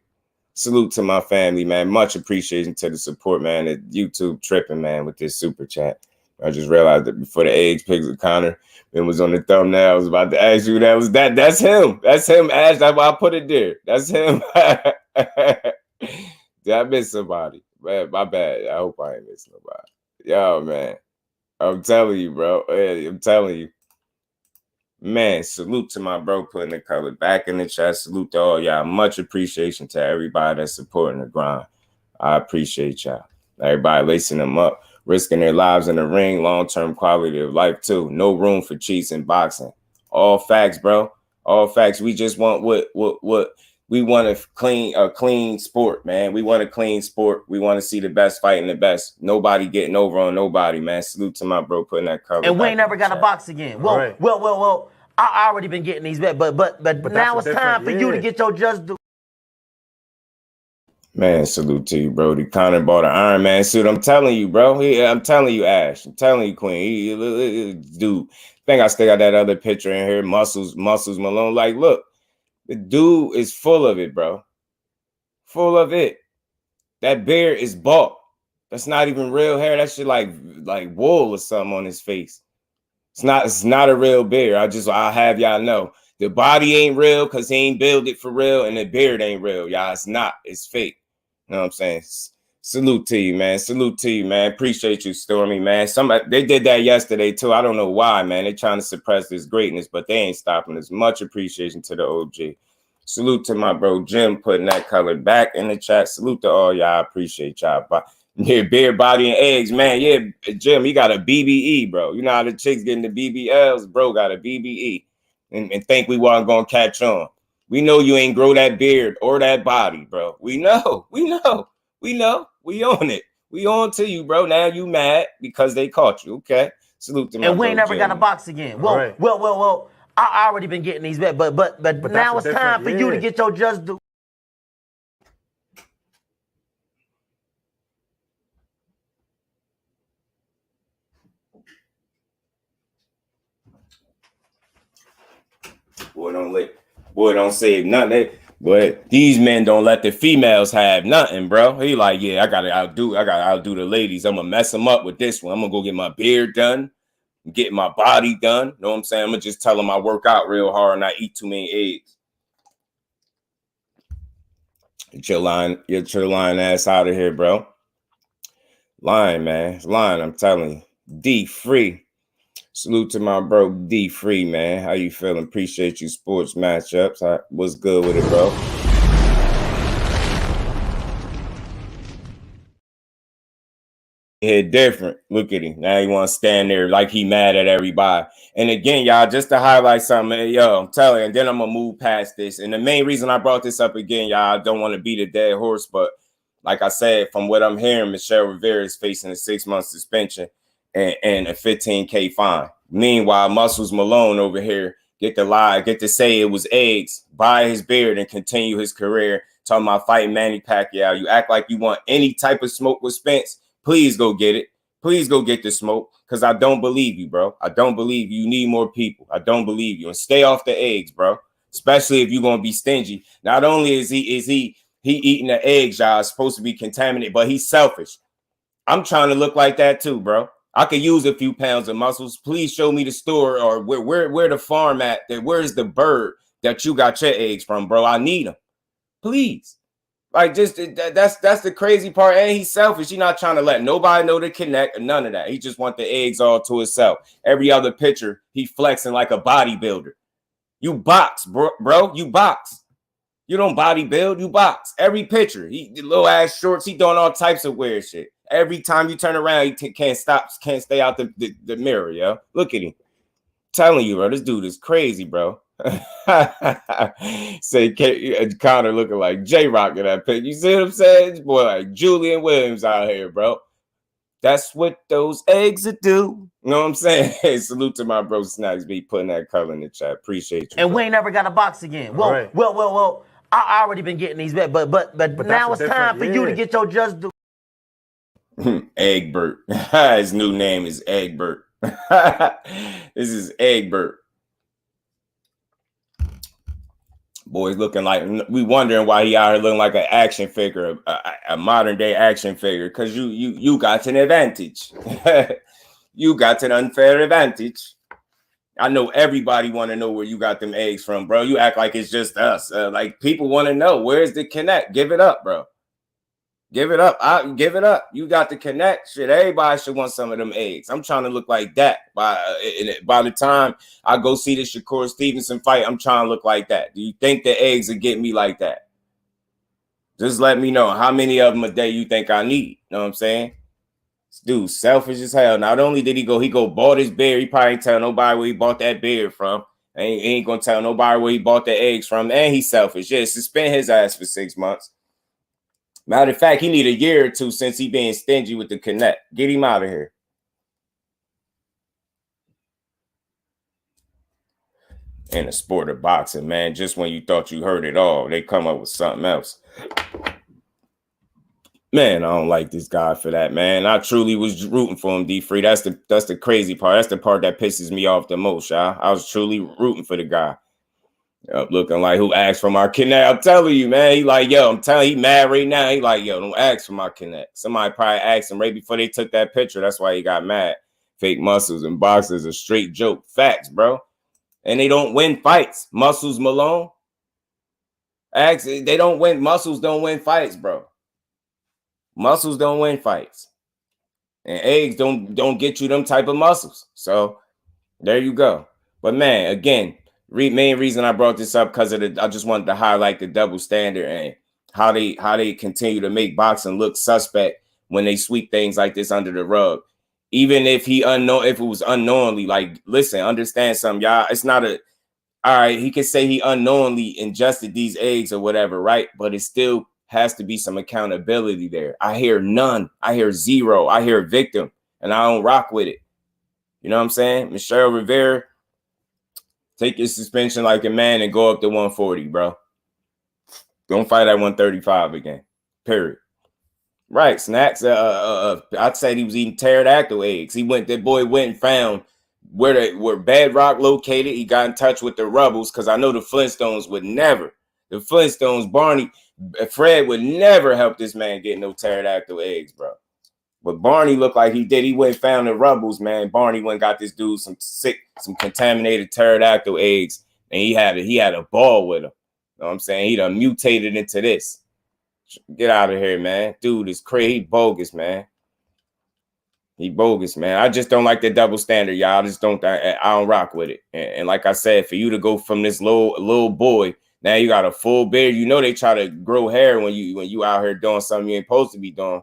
Salute to my family, man. Much appreciation to the support, man. The YouTube tripping, man, with this super chat. I just realized that before the age pics of Conor, it was on the thumbnail. I was about to ask you that's him. That's him, Ash. That's why I put it there. That's him. Did I miss somebody? Man, my bad. I hope I ain't miss nobody. Yo, man. I'm telling you, bro. Hey, I'm telling you. Man, salute to my bro putting the color back in the chat. Salute to all y'all. Much appreciation to everybody that's supporting the grind. I appreciate y'all. Everybody lacing them up, risking their lives in the ring, long-term quality of life too. No room for cheats in boxing. All facts, bro. All facts. We just want what we want a clean sport, man. We want a clean sport. We want to see the best fighting the best. Nobody getting over on nobody, man. Salute to my bro putting that color. And we ain't never got a box again. Well. I already been getting these bet, but now it's time for you to get your just do. Man, salute to you, Brody. Conor bought an Iron Man suit. I'm telling you, bro. I'm telling you, Ash. I'm telling you, Queen. Dude, I think I still got that other picture in here. Muscles Malone. Like, look, the dude is full of it, bro. Full of it. That beard is bought. That's not even real hair. That shit like wool or something on his face. It's not a real beard. I'll have y'all know. The body ain't real because he ain't build it for real, and the beard ain't real, y'all. It's not. It's fake. You know what I'm saying? Salute to you, man. Salute to you, man. Appreciate you, Stormy, man. They did that yesterday, too. I don't know why, man. They're trying to suppress this greatness, but they ain't stopping us. Much appreciation to the OG. Salute to my bro Jim putting that color back in the chat. Salute to all y'all. Appreciate y'all. Yeah, beard, body, and eggs, man. Yeah, Jim, he got a BBE, bro. You know how the chicks getting the BBLs? Bro got a BBE. And think we wasn't going to catch on. We know you ain't grow that beard or that body, bro. We know. We on it. We on to you, bro. Now you mad because they caught you. Okay. Salute to my And we ain't never Jim. got a box again. Well. I already been getting these bet, but now it's time for you to get your just due. Boy, don't save nothing. But these men don't let the females have nothing, bro. He like, yeah, I gotta outdo the ladies. I'm gonna mess them up with this one. I'm gonna go get my beard done, get my body done. Know what I'm saying? I'm gonna just tell them I work out real hard and I eat too many eggs. Get your lying ass out of here, bro. Lying, man. It's lying, I'm telling you. D free. Salute to my bro D Free, man. How you feeling? Appreciate you sports matchups. What's good with it, bro? Hit different. Look at him. Now he want to stand there like he mad at everybody. And again, y'all, just to highlight something, yo, I'm telling you, and then I'm going to move past this. And the main reason I brought this up again, y'all, I don't want to beat a dead horse, but like I said, from what I'm hearing, Michel Rivera is facing a 6-month suspension and a $15K fine. Meanwhile, Muscles Malone over here get to say it was eggs, buy his beard, and continue his career. Talking about fighting Manny Pacquiao. You act like you want any type of smoke with Spence. Please go get it. Please go get the smoke, because I don't believe you, bro. I don't believe you. You need more people. I don't believe you. And stay off the eggs, bro. Especially if you're gonna be stingy. Not only is he eating the eggs, y'all, supposed to be contaminated, but he's selfish. I'm trying to look like that too, bro. I could use a few pounds of muscles. Please show me the store or where the farm at. Where's the bird that you got your eggs from, bro? I need them. Please. Like, just that's the crazy part. And he's selfish. He's not trying to let nobody know to connect or none of that. He just want the eggs all to himself. Every other picture, he flexing like a bodybuilder. You box, bro. You box. You don't bodybuild, you box. Every picture, he little ass shorts, he doing all types of weird shit. Every time you turn around, he can't stay out the mirror, yo. Look at him. Telling you, bro, this dude is crazy, bro. Say Conor looking like J-Rock in that picture. You see what I'm saying? This boy like Julian Williams out here, bro. That's what those eggs will do. You know what I'm saying? Hey, salute to my bro Snacks be putting that color in the chat. Appreciate you. And bro. We ain't never got a box again. Well. I already been getting these bet, but now it's time for you to get your just due. Egbert. His new name is Egbert. This is Egbert. Boy's looking like, we wondering why he out here looking like an action figure, a modern day action figure, because you got an advantage. You got an unfair advantage. I know everybody want to know where you got them eggs from, bro. You act like it's just us. Like, people want to know, where's the connect? Give it up, bro. Give it up. Give it up. You got the connect. Shit, everybody should want some of them eggs. I'm trying to look like that. By the time I go see the Shakur Stevenson fight, I'm trying to look like that. Do you think the eggs will get me like that? Just let me know how many of them a day you think I need. You know what I'm saying? Dude, selfish as hell. Not only did he go bought his beard. He probably ain't tell nobody where he bought that beard from. He ain't gonna tell nobody where he bought the eggs from. And he's selfish. Yeah, suspend his ass for 6 months. Matter of fact, he need a year or two since he being stingy with the connect. Get him out of here. In the sport of boxing, man, just when you thought you heard it all, they come up with something else. Man, I don't like this guy for that, man. I truly was rooting for him, D-Free. That's the crazy part. That's the part that pisses me off the most, y'all. I was truly rooting for the guy. Looking like who asked for my connect. I'm telling you, man. He like, yo, I'm telling you, he mad right now. He like, yo, don't ask for my connect. Somebody probably asked him right before they took that picture. That's why he got mad. Fake muscles and boxers a straight joke. Facts, bro. And they don't win fights. Muscles Malone. They don't win. Muscles don't win fights, bro. Muscles don't win fights. And eggs don't get you them type of muscles. So there you go. But man, again, main reason I brought this up because I just wanted to highlight the double standard and how they continue to make boxing look suspect when they sweep things like this under the rug. Even if it was unknowingly, like, listen, understand something, y'all. It's not all right, he could say he unknowingly ingested these eggs or whatever, right? But it still has to be some accountability there. I hear none. I hear zero. I hear victim, and I don't rock with it. You know what I'm saying? Michel Rivera, take your suspension like a man and go up to 140, bro. Don't fight at 135 again. Period. Right, snacks. I'd say he was eating pterodactyl eggs. That boy went and found where Bedrock located. He got in touch with the rebels because I know the Flintstones would never. The Flintstones, Barney, Fred would never help this man get no pterodactyl eggs, bro. But Barney looked like he did. He went and found the rebels, man. Barney went and got this dude some contaminated pterodactyl eggs, and he had a ball with him. You know what I'm saying? He done mutated into this. Get out of here, man. Dude is crazy. He bogus, man. He bogus, man. I just don't like the double standard, y'all. I don't rock with it. And like I said, for you to go from this little boy, now you got a full beard. You know they try to grow hair when you out here doing something you ain't supposed to be doing.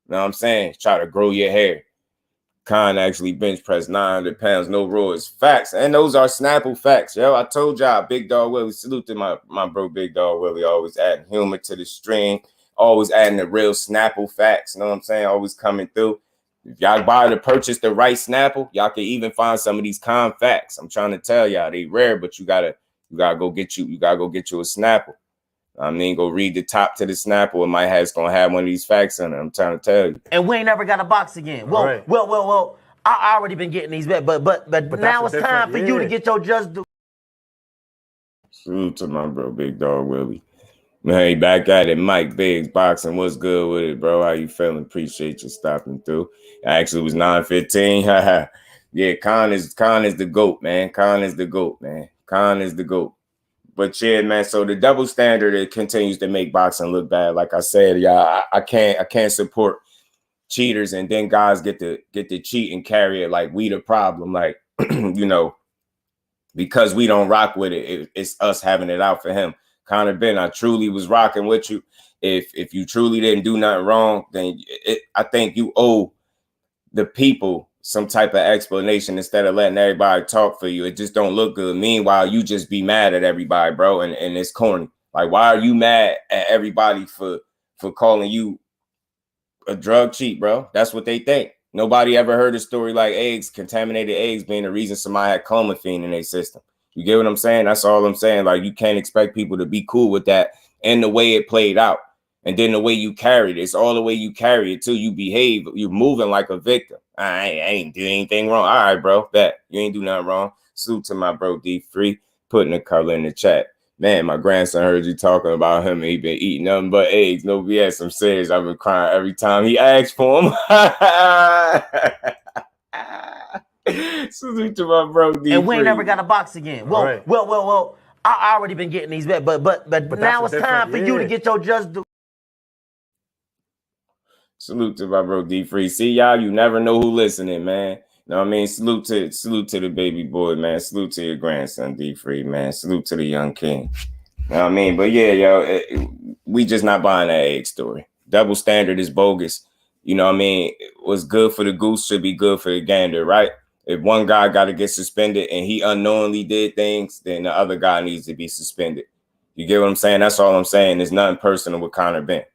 You know what I'm saying? Try to grow your hair. Khan actually bench pressed 900 pounds, no roids. Facts. And those are Snapple facts, yo. I told y'all, Big Dog Willie. Salute to my bro, Big Dog Willie. Always adding humor to the stream. Always adding the real Snapple facts. You know what I'm saying? Always coming through. If y'all buy to purchase the right Snapple, y'all can even find some of these Khan facts. I'm trying to tell y'all, they rare, but you gotta go get you a Snapple. I mean, go read the top to the Snapple. It's gonna have one of these facts in it. I'm trying to tell you. And we ain't never got a box again. Well, right. well. I already been getting these bet, but now it's time for you to get your just do. Salute to my bro, Big Dog Willie. Man, he back at it. Mike Biggs Boxing. What's good with it, bro? How you feeling? Appreciate you stopping through. Actually, it was 9:15. Yeah, Khan is the GOAT, man. Khan is the GOAT, man. Khan is the GOAT. But yeah, man. So the double standard, it continues to make boxing look bad. Like I said, y'all, I can't support cheaters and then guys get to cheat and carry it like we the problem. Like, you know, because we don't rock with it, it's us having it out for him. Conor Benn, I truly was rocking with you. If you truly didn't do nothing wrong, then I think you owe the people some type of explanation instead of letting everybody talk for you. It just don't look good. Meanwhile, you just be mad at everybody, bro, and it's corny. Like, why are you mad at everybody for calling you a drug cheat, bro? That's what they think. Nobody ever heard a story like contaminated eggs being the reason somebody had clomiphene in their system. You get what I'm saying? That's all I'm saying. Like, you can't expect people to be cool with that and the way it played out. And then the way you carried it. It's all the way you carry it, too. You behave. You're moving like a victim. I ain't do anything wrong. All right, bro. Bet. You ain't do nothing wrong. Salute to my bro, D3. Putting the color in the chat. Man, my grandson heard you talking about him. And he been eating nothing but eggs. No BS. I'm serious. I've been crying every time he asks for them. Salute to my bro, D3. And we ain't never got a box again. Well. I already been getting these bet, but now it's time for you to get your just do. Salute to my bro D3. See, y'all, you never know who listening, man. You know what I mean? Salute to the baby boy, man. Salute to your grandson, D3, man. Salute to the young king. You know what I mean? But yeah, yo, we just not buying that egg story. Double standard is bogus. You know what I mean? What's good for the goose should be good for the gander, right? If one guy got to get suspended and he unknowingly did things, then the other guy needs to be suspended. You get what I'm saying? That's all I'm saying. There's nothing personal with Conor Benn.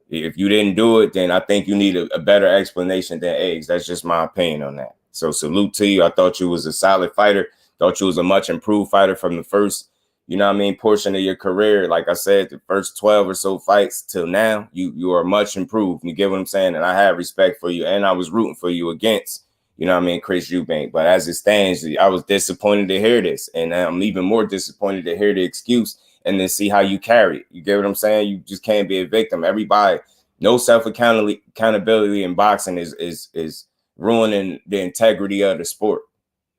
If you didn't do it, then I think you need a better explanation than eggs. That's just my opinion on that. So salute to you. I thought you was a solid fighter. Thought you was a much improved fighter from the first, you know what I mean, portion of your career. Like I said, the first 12 or so fights till now, you are much improved. You get what I'm saying? And I have respect for you. And I was rooting for you against, you know what I mean, Chris Eubank. But as it stands, I was disappointed to hear this. And I'm even more disappointed to hear the excuse and then see how you carry it. You get what I'm saying? You just can't be a victim. Everybody, no accountability in boxing is ruining the integrity of the sport.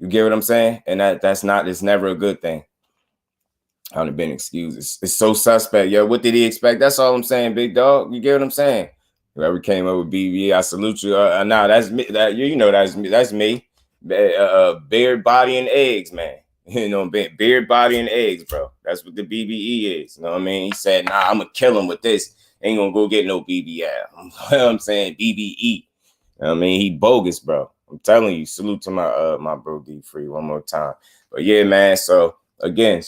You get what I'm saying? And it's never a good thing. I would have been excused. It's so suspect. Yo, what did he expect? That's all I'm saying, big dog. You get what I'm saying? Whoever came up with BB, I salute you. Nah, that's me. You know that's me. That's me. Beard, body, and eggs, man. You know, beard, body, and eggs, bro. That's what the BBE is. You know what I mean? He said, nah, I'm going to kill him with this. Ain't going to go get no BBL. You know what I'm saying? BBE. You know what I mean? He bogus, bro. I'm telling you. Salute to my bro D Free one more time. But yeah, man. So, again,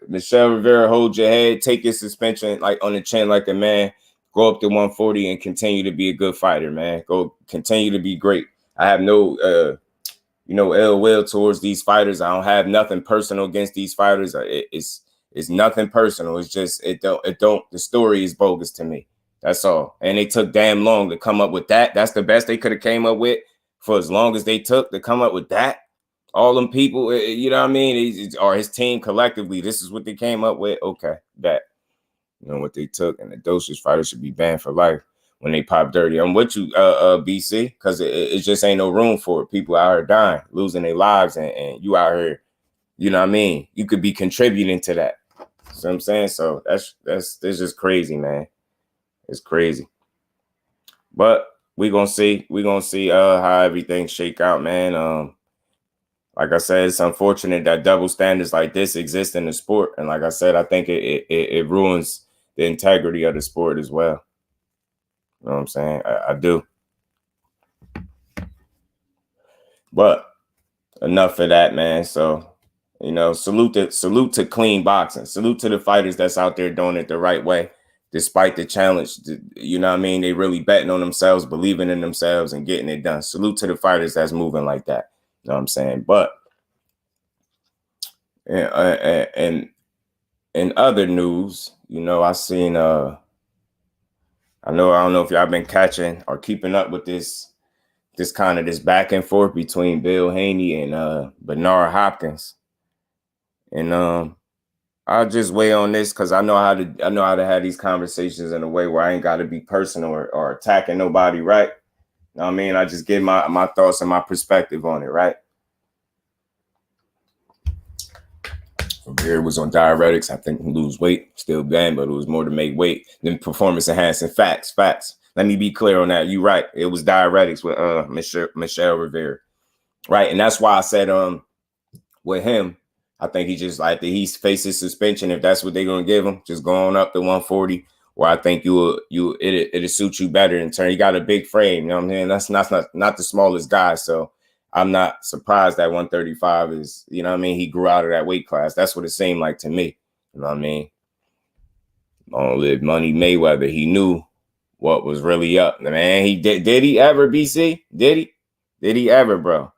Michel Rivera, hold your head. Take your suspension like on the chin like a man. Go up to 140 and continue to be a good fighter, man. Go continue to be great. I have no, ill will towards these fighters. I don't have nothing personal against these fighters. It's nothing personal. It's just the story is bogus to me. That's all. And they took damn long to come up with that. That's the best they could have came up with for as long as they took to come up with that. All them people, you know what I mean, or his team collectively. This is what they came up with. Okay, that. You know what they took, and the dosage fighters should be banned for life when they pop dirty. I'm with you, BC, because it just ain't no room for it. People out here dying, losing their lives, and you out here, you know what I mean? You could be contributing to that. You know what I'm saying? So that's just crazy, man. It's crazy. But we're gonna see. We're gonna see how everything shake out, man. Like I said, it's unfortunate that double standards like this exist in the sport. And like I said, I think it ruins the integrity of the sport as well. You know what I'm saying? I do. But enough of that, man. So, salute to clean boxing. Salute to the fighters that's out there doing it the right way, despite the challenge. You know what I mean? They really betting on themselves, believing in themselves, and getting it done. Salute to the fighters that's moving like that. You know what I'm saying? But and in other news, I seen I don't know if y'all been catching or keeping up with this back and forth between Bill Haney and Benard Hopkins. And I'll just weigh on this because I know how to have these conversations in a way where I ain't got to be personal or attacking nobody, right? You know what I mean? I just give my thoughts and my perspective on it, right? Rivera was on diuretics. I think lose weight, still banned, but it was more to make weight than performance enhancing. Facts. Let me be clear on that. You right. It was diuretics with Michel Rivera. Right. And that's why I said with him, I think he just like he faces suspension if that's what they're gonna give him. Just going up to 140, where I think it'll suit you better in turn. You got a big frame, you know what I'm saying? That's not the smallest guy. So I'm not surprised that 135 is, you know what I mean? He grew out of that weight class. That's what it seemed like to me. You know what I mean? Long live Money Mayweather. He knew what was really up. Man, he did he ever, BC? Did he ever, bro?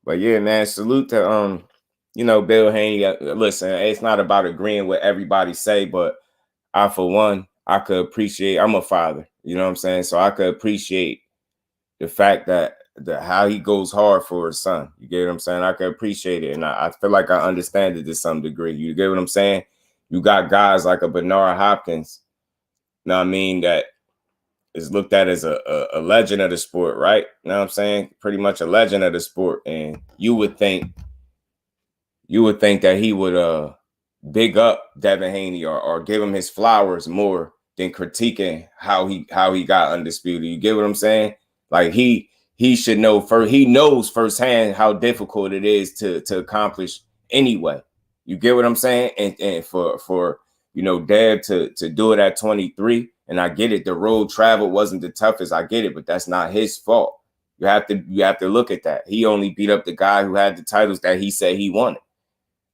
But yeah, man, salute to Bill Haney. Listen, it's not about agreeing with everybody say, but I, for one, I could appreciate, I'm a father, you know what I'm saying? So I could appreciate the fact that how he goes hard for his son. You get what I'm saying? I can appreciate it. And I feel like I understand it to some degree. You get what I'm saying? You got guys like a Benard Hopkins, you know what I mean, that is looked at as a legend of the sport, right? You know what I'm saying? Pretty much a legend of the sport. And you would think that he would big up Devin Haney or give him his flowers more than critiquing how he got undisputed. You get what I'm saying? Like he should know he knows firsthand how difficult it is to accomplish anyway. You get what I'm saying? And for Dev to do it at 23, and I get it, the road travel wasn't the toughest. I get it, but that's not his fault. You have to look at that. He only beat up the guy who had the titles that he said he wanted.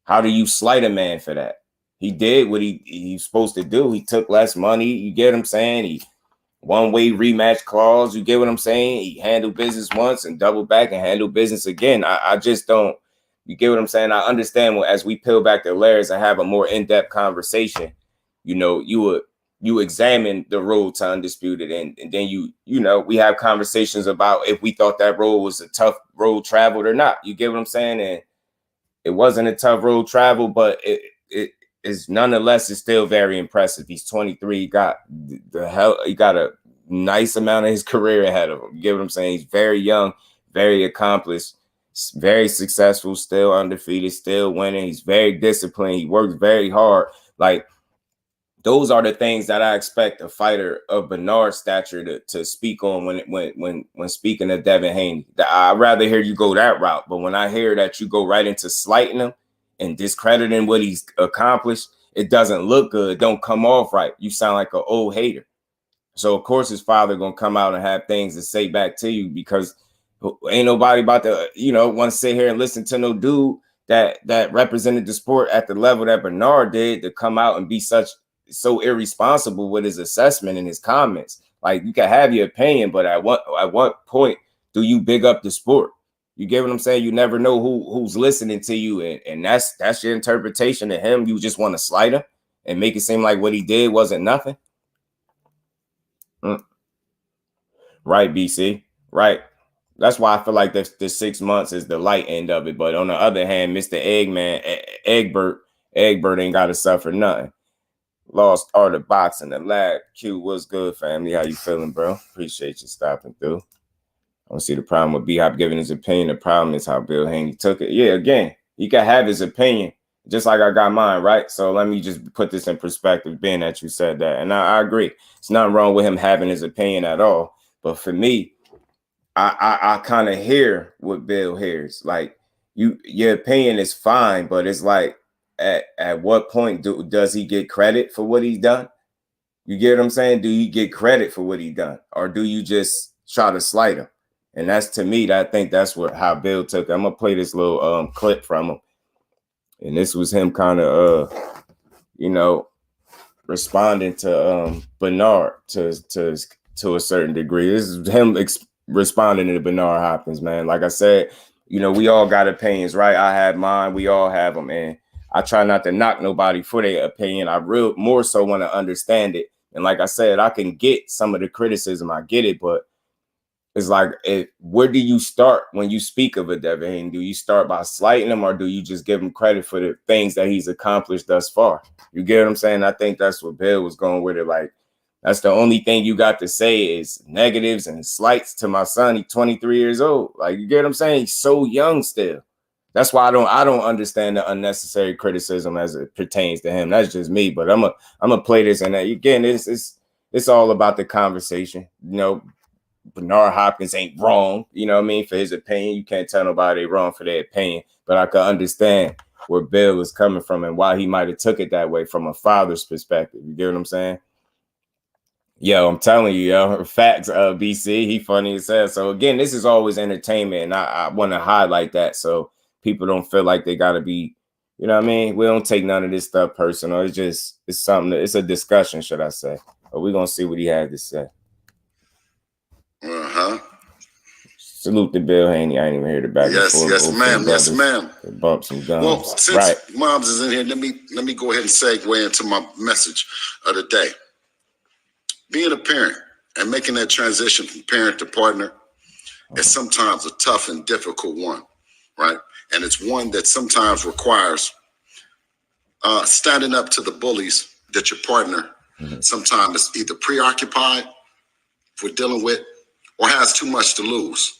How do you slight a man for that? He did what he's supposed to do. He took less money. You get what I'm saying? He one-way rematch clause. You get what I'm saying? He handled business once and doubled back and handled business again. I just don't. You get what I'm saying? I understand as we peel back the layers and have a more in-depth conversation, you would you examine the road to Undisputed, and then you know, we have conversations about if we thought that road was a tough road traveled or not. You get what I'm saying? And it wasn't a tough road travel, but it is nonetheless, it's still very impressive. He's 23. He got he got a nice amount of his career ahead of him. You get what I'm saying? He's very young, very accomplished, very successful, still undefeated, still winning. He's very disciplined. He works very hard. Like, those are the things that I expect a fighter of Benard's stature to speak on when speaking of Devin Haney. I'd rather hear you go that route, but when I hear that you go right into slighting him and discrediting what he's accomplished, it doesn't look good. It don't come off right. You sound like an old hater. So of course his father gonna come out and have things to say back to you, because ain't nobody about to, you know, want to sit here and listen to no dude that represented the sport at the level that Benard did to come out and be so irresponsible with his assessment and his comments. Like, you can have your opinion, but at what point do you big up the sport? You get what I'm saying? You never know who's listening to you, and that's your interpretation of him. You just want to slight him and make it seem like what he did wasn't nothing. Right, BC. Right. That's why I feel like the 6 months is the light end of it. But on the other hand, Mr. Egbert ain't got to suffer nothing. Lost art of boxing. The lab. Q, what's good, family? How you feeling, bro? Appreciate you stopping through. I don't see the problem with B-Hop giving his opinion. The problem is how Bill Haney took it. Yeah, again, he can have his opinion, just like I got mine, right? So let me just put this in perspective, being that you said that. And I agree. It's nothing wrong with him having his opinion at all. But for me, I kind of hear what Bill hears. Like, your opinion is fine, but it's like, at what point does he get credit for what he's done? You get what I'm saying? Do you get credit for what he done, or do you just try to slight him? And that's, to me, I think that's how Bill took it. I'm gonna play this little clip from him, and this was him kind of you know, responding to Benard to a certain degree. This is him responding to Benard Hopkins, man. Like I said, you know, we all got opinions, right? I have mine. We all have them, and I try not to knock nobody for their opinion. I more so want to understand it. And like I said, I can get some of the criticism. I get it, but it's like, where do you start when you speak of a Devin Haney? Do you start by slighting him, or do you just give him credit for the things that he's accomplished thus far? You get what I'm saying? I think that's what Bill was going with it. Like, that's the only thing you got to say is negatives and slights to my son. He's 23 years old. Like, you get what I'm saying? He's so young still. That's why I don't understand the unnecessary criticism as it pertains to him. That's just me. But I'm gonna play this, and again, it's all about the conversation. You know, Benard Hopkins ain't wrong. You know what I mean? For his opinion, you can't tell nobody wrong for their opinion. But I can understand where Bill was coming from and why he might have took it that way from a father's perspective. You get what I'm saying? Yo, I'm telling you, yo, facts, BC, he funny as hell. So again, this is always entertainment, and I want to highlight that so people don't feel like they got to be, you know what I mean? We don't take none of this stuff personal. It's something, it's a discussion, should I say. But we're going to see what he had to say. Salute to Bill Haney. I ain't even hear the back. Yes, ma'am. Yes, ma'am. Bump some gums. Well, since Moms is in here, let me go ahead and segue into my message of the day. Being a parent and making that transition from parent to partner is sometimes a tough and difficult one, right? And it's one that sometimes requires standing up to the bullies that your partner sometimes is either preoccupied with dealing with or has too much to lose.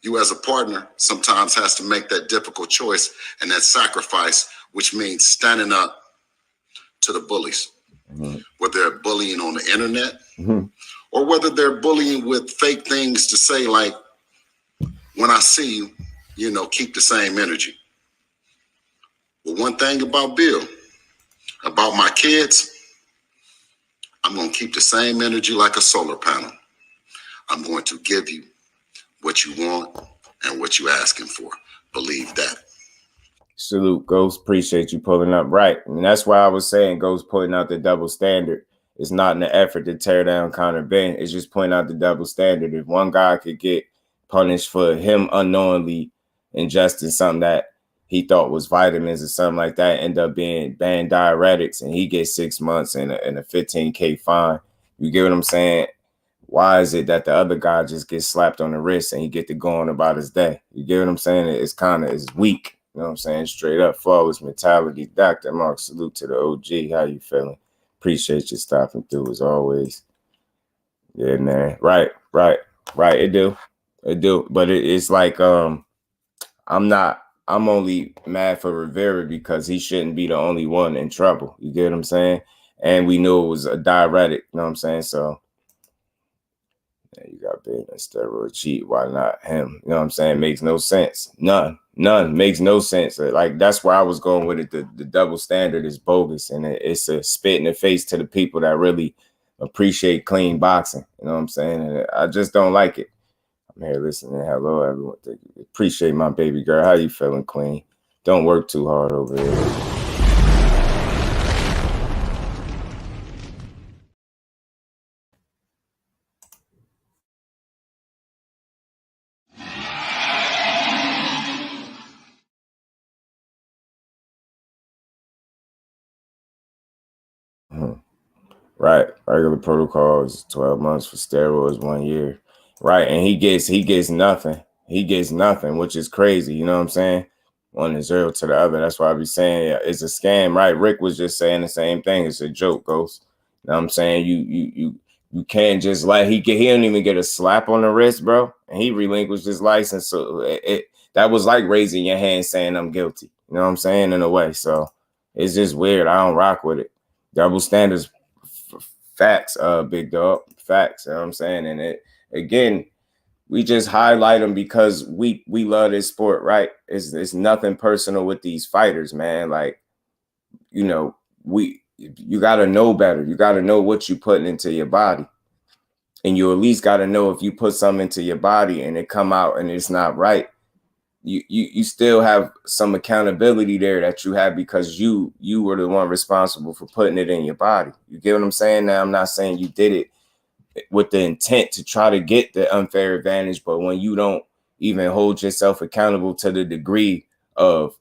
You as a partner sometimes has to make that difficult choice and that sacrifice, which means standing up to the bullies. Whether they're bullying on the internet or whether they're bullying with fake things to say, like, when I see you, you know, keep the same energy. But one thing about Bill, about my kids, I'm going to keep the same energy like a solar panel. I'm going to give you what you want and what you're asking for. Believe that. Salute, Ghost. Appreciate you pulling up. Right. And that's why I was saying Ghost putting out the double standard. It's not in the effort to tear down Conor Benn. It's just pointing out the double standard. If one guy could get punished for him unknowingly ingesting something that he thought was vitamins or something like that, end up being banned diuretics, and he gets 6 months and a 15K fine. You get what I'm saying? Why is it that the other guy just gets slapped on the wrist and he get to go on about his day? You get what I'm saying? It's weak. You know what I'm saying? Straight up, flawless mentality. Dr. Mark, salute to the OG. How you feeling? Appreciate you stopping through as always. Yeah, man. Right. It do. But it's like, I'm only mad for Rivera because he shouldn't be the only one in trouble. You get what I'm saying? And we knew it was a diuretic. You know what I'm saying? So, yeah, you got being a steroid cheat. Why not him? You know what I'm saying? Makes no sense. None. Makes no sense. Like, that's where I was going with it. The double standard is bogus, and it's a spit in the face to the people that really appreciate clean boxing. You know what I'm saying? And I just don't like it. I'm here listening. Hello, everyone. Appreciate my baby girl. How you feeling, Queen? Don't work too hard over here. Right. Regular protocol is 12 months for steroids, 1 year. Right. And he gets nothing. He gets nothing, which is crazy. You know what I'm saying? 1-0 to the other. That's why I be saying it's a scam. Right. Rick was just saying the same thing. It's a joke, Ghost. You know what I'm saying? You can't just he didn't even get a slap on the wrist, bro. And he relinquished his license. So that was like raising your hand saying I'm guilty. You know what I'm saying? In a way. So it's just weird. I don't rock with it. Double standards. Facts, big dog. Facts. You know what I'm saying? And it again, we just highlight them because we love this sport, right? It's nothing personal with these fighters, man. Like, you know, you gotta know better. You gotta know what you're putting into your body. And you at least gotta know if you put something into your body and it come out and it's not right. You still have some accountability there that you have because you were the one responsible for putting it in your body. You get what I'm saying? Now, I'm not saying you did it with the intent to try to get the unfair advantage, but when you don't even hold yourself accountable to the degree of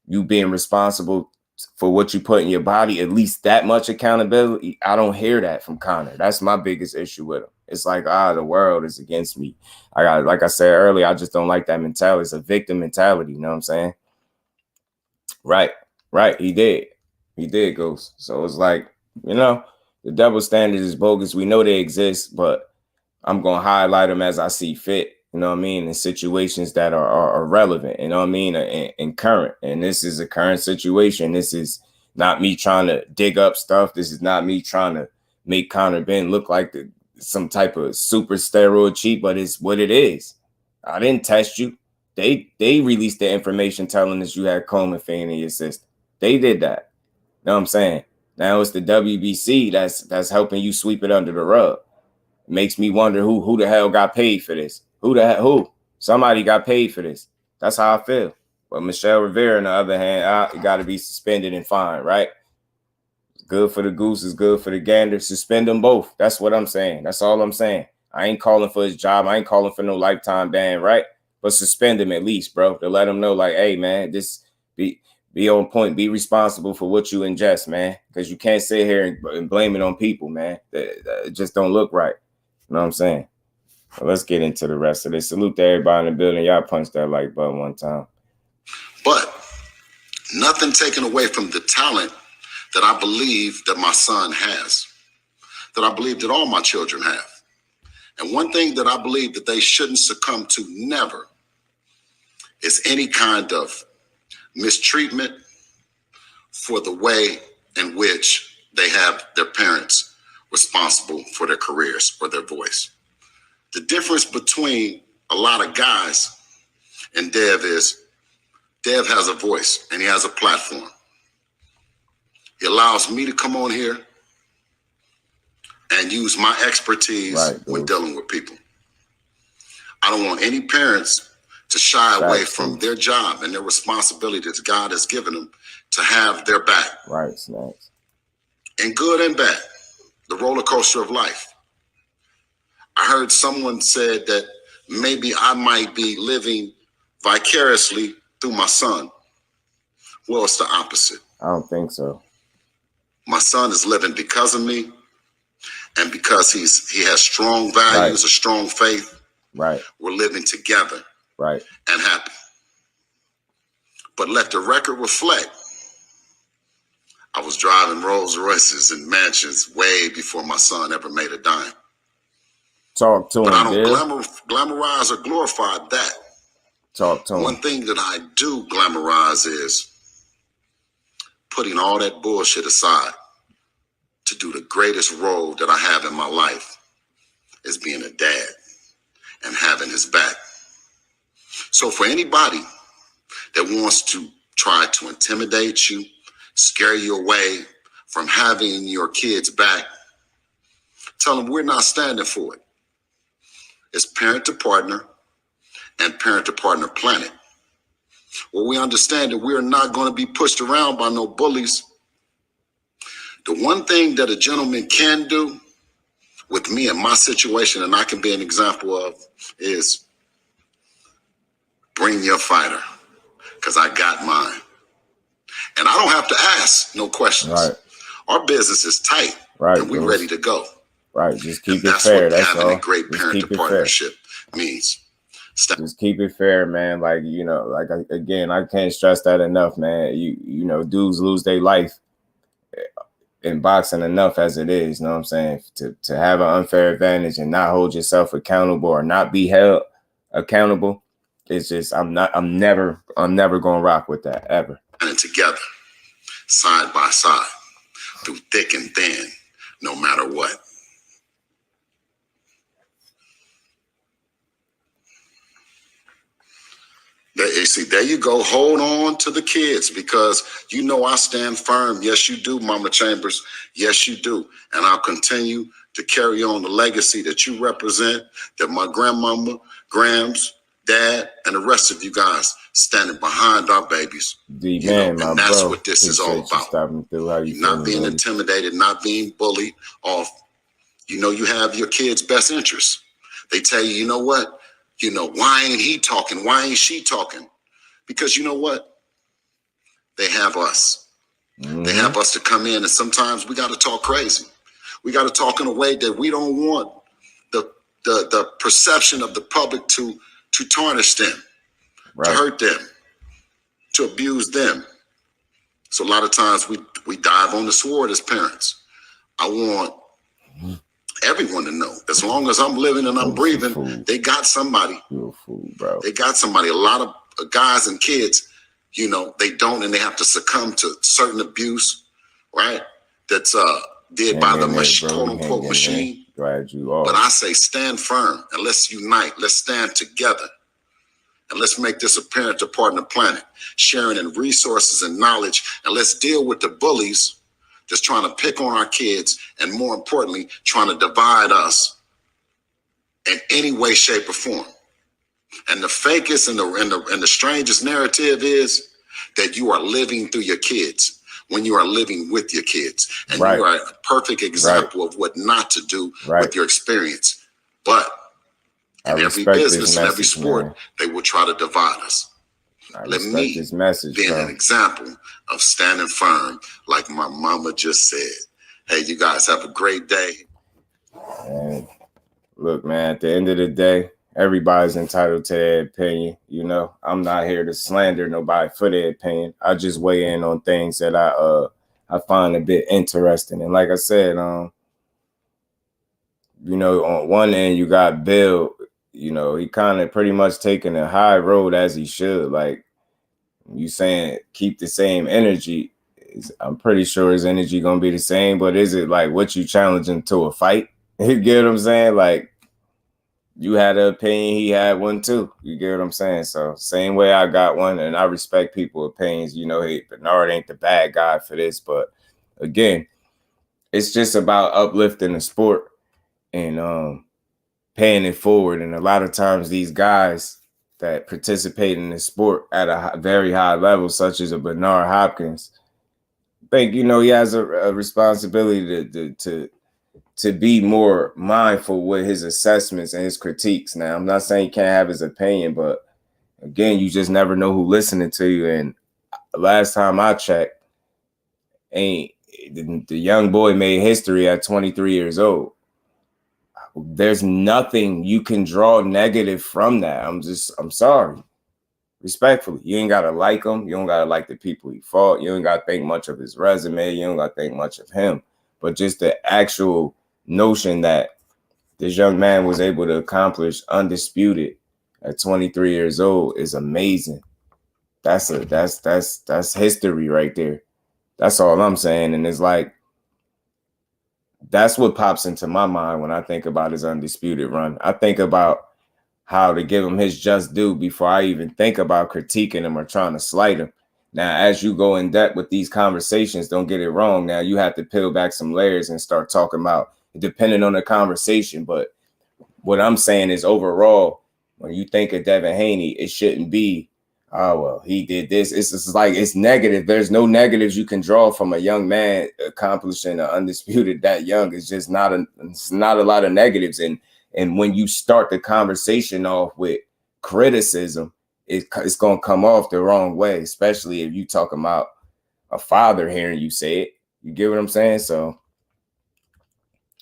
you being responsible for what you put in your body, at least that much accountability, I don't hear that from Conor. That's my biggest issue with him. It's like, the world is against me. Like I said earlier, I just don't like that mentality. It's a victim mentality. You know what I'm saying? Right. He did, Ghost. So it's like, you know, the double standard is bogus. We know they exist, but I'm going to highlight them as I see fit. You know what I mean? In situations that are relevant, you know what I mean? And current. And this is a current situation. This is not me trying to dig up stuff. This is not me trying to make Conor Benn look like some type of super steroid cheat, but it's what it is. I didn't test you. They released the information telling us you had clomiphene in your system. They did that. You know what I'm saying? Now it's the WBC that's helping you sweep it under the rug. It makes me wonder who the hell got paid for this. Who? Somebody got paid for this. That's how I feel. But Michel Rivera, on the other hand, it got to be suspended and fined, right? Good for the goose is good for the gander. Suspend them both. That's what I'm saying. That's all I'm saying. I ain't calling for his job. I ain't calling for no lifetime ban, right? But suspend him at least, bro, to let him know, like, hey, man, this be on point. Be responsible for what you ingest, man, because you can't sit here and blame it on people, man. It just don't look right. You know what I'm saying? Well, let's get into the rest of this. Salute to everybody in the building. Y'all punch that like button one time. But nothing taken away from the talent that I believe that my son has, that I believe that all my children have. And one thing that I believe that they shouldn't succumb to never is any kind of mistreatment for the way in which they have their parents responsible for their careers or their voice. The difference between a lot of guys and Dev is Dev has a voice and he has a platform. He allows me to come on here and use my expertise when dealing with people. I don't want any parents to shy away from their job and their responsibility that God has given them to have their back. Right, Snacks. And good and bad, the roller coaster of life. I heard someone said that maybe I might be living vicariously through my son Well, it's the opposite. I don't think so. My son is living because of me, and because he has strong values, a strong faith. Right. We're living together. Right. And happy. But let the record reflect, I was driving Rolls Royces and mansions way before my son ever made a dime. Talk to him, but I don't glamorize or glorify that. Talk to him. One thing that I do glamorize is putting all that bullshit aside to do the greatest role that I have in my life is being a dad and having his back. So for anybody that wants to try to intimidate you, scare you away from having your kids back, tell them we're not standing for it. It's parent to partner and parent to partner planet. Well, we understand that we are not going to be pushed around by no bullies. The one thing that a gentleman can do with me in my situation, and I can be an example of, is bring your fighter, because I got mine. And I don't have to ask no questions. Right. Our business is tight, right, and we're ready to go. Right, just keep it fair. That's all. Having a great parent to partnership means. Just keep it fair, man. Like, you know, like, again, I can't stress that enough, man. You know, dudes lose their life in boxing enough as it is, you know what I'm saying? To have an unfair advantage and not hold yourself accountable or not be held accountable, it's just, I'm never gonna rock with that, ever. And together, side by side, through thick and thin, no matter what. There you go. Hold on to the kids, because you know I stand firm. Yes, you do, Mama Chambers. Yes, you do. And I'll continue to carry on the legacy that you represent, that my grandmama, Grams, Dad, and the rest of you guys standing behind our babies. D-Man, and that's what this is all about. Not being intimidated, not being bullied off. You know, you have your kids' best interests. They tell you, you know what? You know, why ain't he talking? Why ain't she talking? Because you know what? They have us. Mm-hmm. They have us to come in, and sometimes we got to talk crazy. We got to talk in a way that we don't want the perception of the public to tarnish them, right, to hurt them, to abuse them. So a lot of times we dive on the sword as parents. I want everyone to know, as long as I'm living and I'm breathing, they got somebody. Bro. They got somebody. A lot of guys and kids, you know, they don't, and they have to succumb to certain abuse, right? That's did by the quote unquote machine. Glad you are. But I say stand firm and let's unite. Let's stand together. And let's make this a parent to partner planet, sharing in resources and knowledge. And let's deal with the bullies just trying to pick on our kids, and more importantly, trying to divide us in any way, shape, or form. And the fakest and the strangest narrative is that you are living through your kids when you are living with your kids. And you are a perfect example of what not to do with your experience. But in every business and every sport, they will try to divide us. Let me be an example of standing firm, like my mama just said. Hey, you guys have a great day. And look, man, at the end of the day, everybody's entitled to their opinion. You know, I'm not here to slander nobody for their opinion. I just weigh in on things that I find a bit interesting. And like I said, you know, on one end you got Bill. You know, he kind of pretty much taking a high road as he should. Like, you saying keep the same energy, I'm pretty sure his energy gonna be the same, but is it like what you challenge him to a fight? You get what I'm saying? Like, you had an opinion, he had one too. You get what I'm saying? So same way I got one, and I respect people's opinions. You know, hey, Benard ain't the bad guy for this, but again, it's just about uplifting the sport and paying it forward. And a lot of times these guys that participate in the sport at a very high level, such as a Benard Hopkins, think, you know, he has a responsibility to be more mindful with his assessments and his critiques. Now, I'm not saying he can't have his opinion, but again, you just never know who's listening to you. And last time I checked, the young boy made history at 23 years old. There's nothing you can draw negative from that. I'm sorry. Respectfully, you ain't gotta like him. You don't gotta like the people he fought. You ain't gotta think much of his resume. You don't gotta think much of him. But just the actual notion that this young man was able to accomplish undisputed at 23 years old is amazing. That's history right there. That's all I'm saying. And it's like, that's what pops into my mind when I think about his undisputed run. I think about how to give him his just due before I even think about critiquing him or trying to slight him. Now, as you go in depth with these conversations, don't get it wrong. Now you have to peel back some layers and start talking about, depending on the conversation. But what I'm saying is, overall, when you think of Devin Haney, it shouldn't be, oh, well, he did this. It's just like, it's negative. There's no negatives you can draw from a young man accomplishing an undisputed that young. It's just not a lot of negatives. And when you start the conversation off with criticism, it's going to come off the wrong way, especially if you talking about a father hearing you say it. You get what I'm saying? So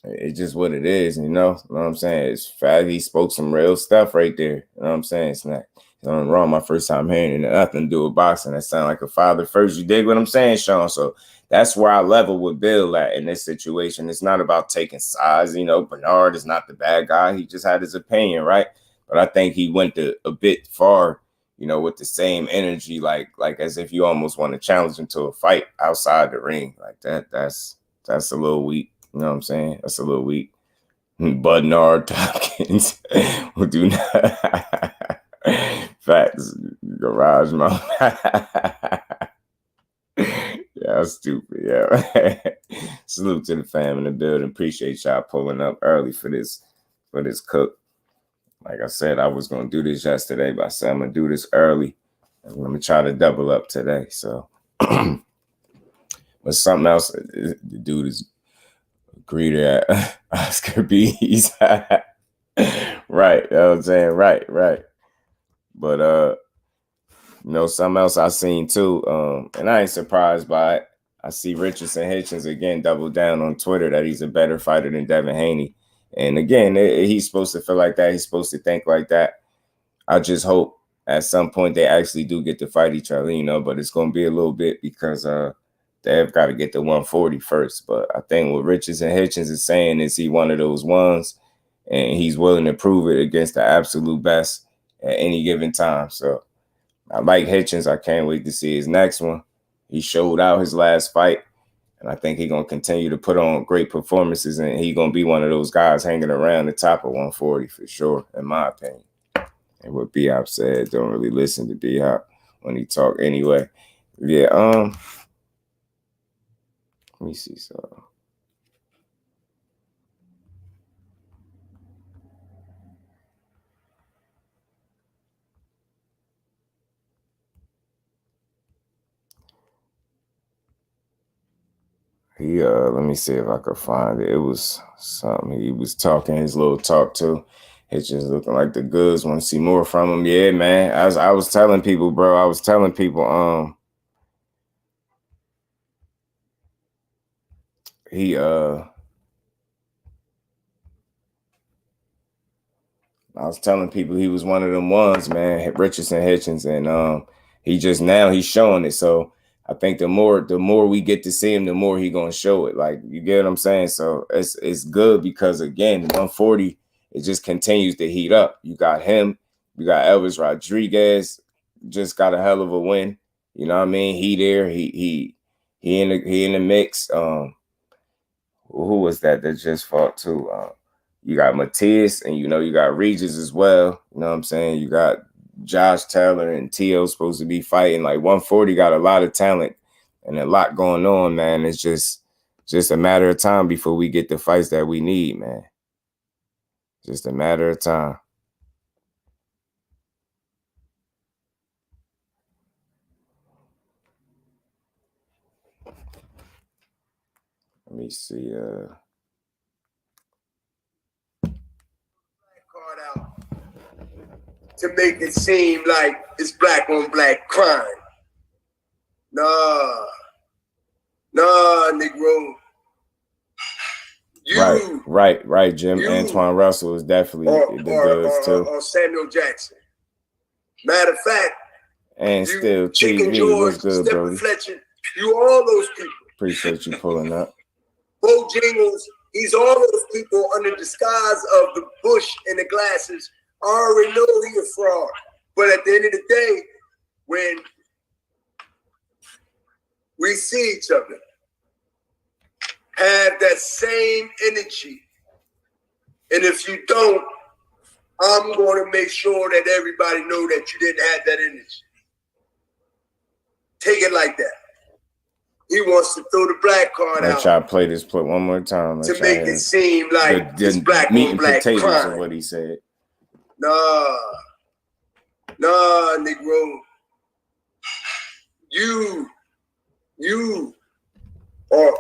it's just what it is, you know what I'm saying? It's fact, he spoke some real stuff right there. You know what I'm saying? It's not nothing wrong. My first time hearing it, nothing to do with boxing. That sound like a father first. You dig what I'm saying, Sean? So that's where I level with Bill at in this situation. It's not about taking sides. You know, Benard is not the bad guy. He just had his opinion, right? But I think he went a bit far, you know, with the same energy, like as if you almost want to challenge him to a fight outside the ring. Like that's a little weak. You know what I'm saying? That's a little weak. Benard Hopkins will do not. Facts. Garage mom. Yeah, stupid. Yeah. Salute to the fam in the building. Appreciate y'all pulling up early for this cook. Like I said, I was gonna do this yesterday, but I said I'm gonna do this early. I'm gonna try to double up today. So, but something else. The dude is greeted at Oscar B's. Right. You know what I'm saying? Right. But you know, something else I seen too, and I ain't surprised by it. I see Richardson Hitchens again double down on Twitter that he's a better fighter than Devin Haney. And again, he's supposed to feel like that. He's supposed to think like that. I just hope at some point they actually do get to fight each other, you know, but it's going to be a little bit because they've got to get to 140 first. But I think what Richardson Hitchens is saying is he one of those ones, and he's willing to prove it against the absolute best at any given time. So I like Hitchens. I can't wait to see his next one. He showed out his last fight, and I think he's going to continue to put on great performances, and he's going to be one of those guys hanging around the top of 140 for sure, in my opinion. And what B-Hop said, don't really listen to B-Hop when he talk anyway. Yeah, let me see. So he let me see if I could find it. It was something he was talking, his little talk too. It's just looking like the goods. Want to see more from him. Yeah, man. I was telling people, bro. I was telling people I was telling people he was one of them ones, man, Richardson Hitchens, and he's showing it. So I think the more we get to see him, the more he gonna show it. Like, you get what I'm saying? So it's good because again, 140, it just continues to heat up. You got him, you got Elvis Rodriguez, just got a hell of a win. You know what I mean? He there, he in the mix. Who was that just fought too? You got Matias, and you know you got Regis as well. You know what I'm saying? You got Josh Taylor and T.O. supposed to be fighting. Like 140 got a lot of talent and a lot going on, man. It's just a matter of time before we get the fights that we need, man. Just a matter of time. Let me see. To make it seem like it's black on black crime. Nah, Negro. Right, Jim. Antoine Russell is definitely the goods too. Or Samuel Jackson. Matter of fact, and still Chicken TV. George, What's good, Stephen Brody? Fletcher, you all those people. Appreciate you pulling up. Bo Jingles, he's all those people under the disguise of the bush and the glasses. I already know he a fraud. But at the end of the day, when we see each other, have that same energy. And if you don't, I'm going to make sure that everybody know that you didn't have that energy. Take it like that. He wants to throw the black card out. Let y'all play this clip one more time. To make it seem like this black on black crime. Is what he said. Nah, Negro. You or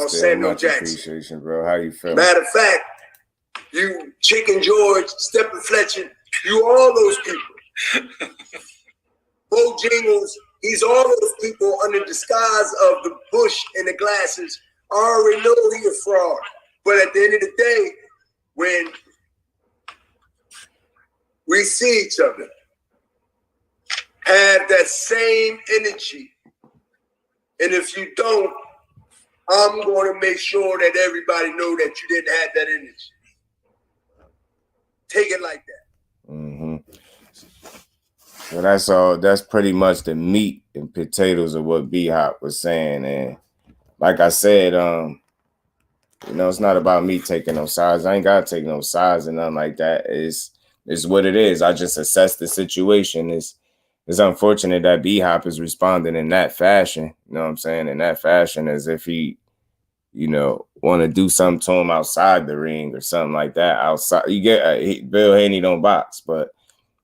Samuel Jackson. Appreciation, bro. How you feel? Matter of fact, you Chicken George, Stephen Fletcher, you all those people. Bo Jingles, he's all those people under the disguise of the bush and the glasses. I already know he a fraud. But at the end of the day, when we see each other, have that same energy. And if you don't, I'm going to make sure that everybody know that you didn't have that energy. Take it like that. Mm-hmm. So that's all. That's pretty much the meat and potatoes of what B-Hop was saying. And like I said, it's not about me taking no sides. I ain't got to take no sides and nothing like that. It's what it is. I just assess the situation. It's unfortunate that B-Hop is responding in that fashion. You know what I'm saying? In that fashion, as if he, want to do something to him outside the ring or something like that. Outside, you get Bill Haney don't box, but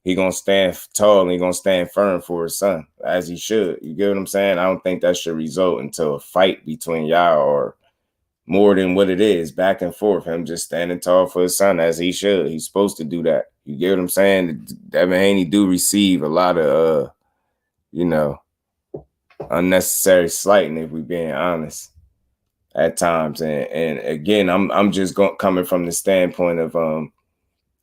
he gonna stand tall and he gonna stand firm for his son, as he should. You get what I'm saying? I don't think that should result into a fight between y'all or more than what it is, back and forth. Him just standing tall for his son, as he should. He's supposed to do that. You get what I'm saying? Devin Haney do receive a lot of, unnecessary slighting, if we're being honest, at times. And again, I'm just coming from the standpoint of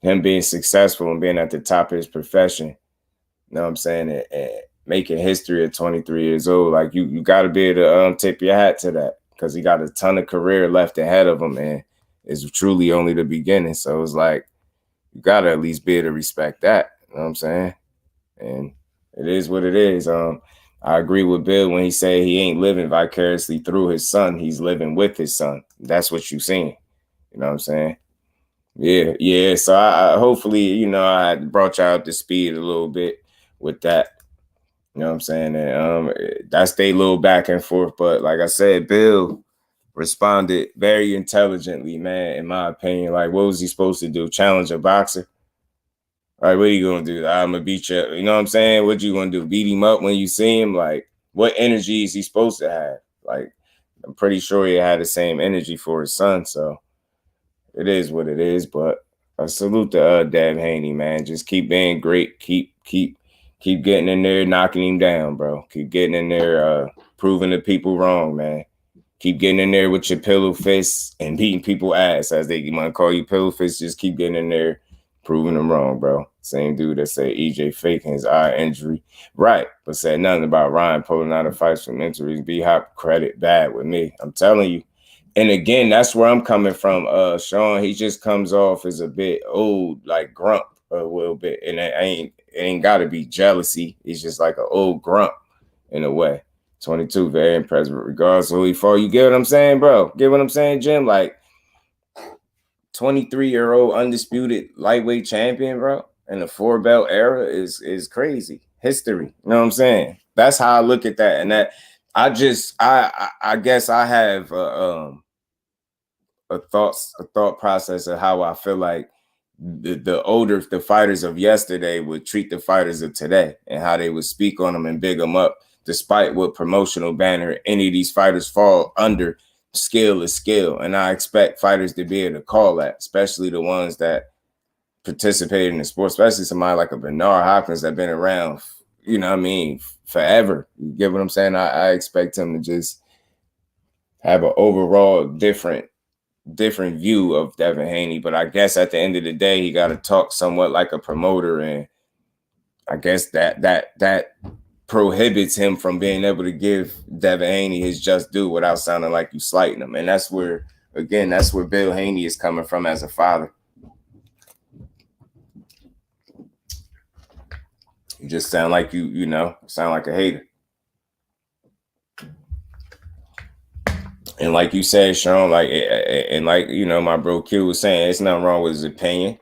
him being successful and being at the top of his profession. You know what I'm saying? And making history at 23 years old. Like, you got to be able to tip your hat to that, because he got a ton of career left ahead of him, and it's truly only the beginning. So it's like, you got to at least be able to respect that. You know what I'm saying? And it is what it is. I agree with Bill when he said he ain't living vicariously through his son. He's living with his son. That's what you're seeing. You know what I'm saying? Yeah. So I hopefully, I brought y'all up to speed a little bit with that. You know what I'm saying? And that's their little back and forth. But like I said, Bill responded very intelligently, man, in my opinion. Like, what was he supposed to do? Challenge a boxer? All right, what are you going to do? I'm going to beat you. You know what I'm saying? What you going to do? Beat him up when you see him? Like, what energy is he supposed to have? Like, I'm pretty sure he had the same energy for his son. So it is what it is. But I salute to Dev Haney, man. Just keep being great. Keep getting in there, knocking him down, bro. Keep getting in there, proving the people wrong, man. Keep getting in there with your pillow fists and beating people ass, as they might call you, pillow fists. Just keep getting in there, proving them wrong, bro. Same dude that said EJ faking his eye injury. Right, but said nothing about Ryan pulling out of fights from injuries. B-Hop credit bad with me. I'm telling you. And again, that's where I'm coming from. Sean, he just comes off as a bit old, like grump a little bit. And it ain't got to be jealousy. He's just like an old grump in a way. 22, very impressive regardless of who he fought. You get what I'm saying, bro? Get what I'm saying, Jim? Like, 23-year-old undisputed lightweight champion, bro, in the 4-belt era is crazy. History. You know what I'm saying? That's how I look at that. And that I guess I have a thought process of how I feel like the fighters of yesterday would treat the fighters of today, and how they would speak on them and big them up, despite what promotional banner any of these fighters fall under. Skill is skill, and I expect fighters to be able to call that, especially the ones that participate in the sport, especially somebody like a Benard Hopkins that been around, you know what I mean, forever. You get what I'm saying? I expect him to just have an overall different view of Devin Haney. But I guess at the end of the day, he got to talk somewhat like a promoter, and I guess that prohibits him from being able to give Devin Haney his just due without sounding like you slighting him. And that's where, again, that's where Bill Haney is coming from as a father. You just sound like you know, sound like a hater. And like you said, Sean, like, and like, you know, my bro Q was saying, it's nothing wrong with his opinion.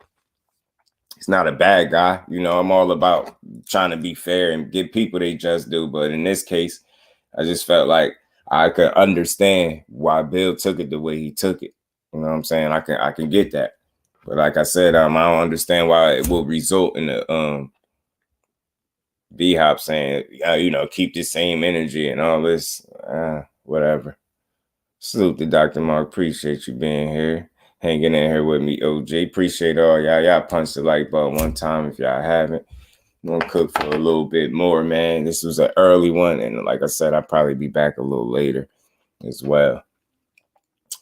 He's not a bad guy. You know, I'm all about trying to be fair and give people they just do. But in this case, I just felt like I could understand why Bill took it the way he took it. You know what I'm saying? I can get that. But like I said, I don't understand why it will result in the B-Hop saying, you know, keep the same energy and all this, whatever. Salute to Dr. Mark. Appreciate you being here, hanging in here with me, OJ. Appreciate all y'all. Y'all punch the like button one time if y'all haven't. I'm gonna cook for a little bit more, man. This was an early one, and like I said, I'll probably be back a little later as well.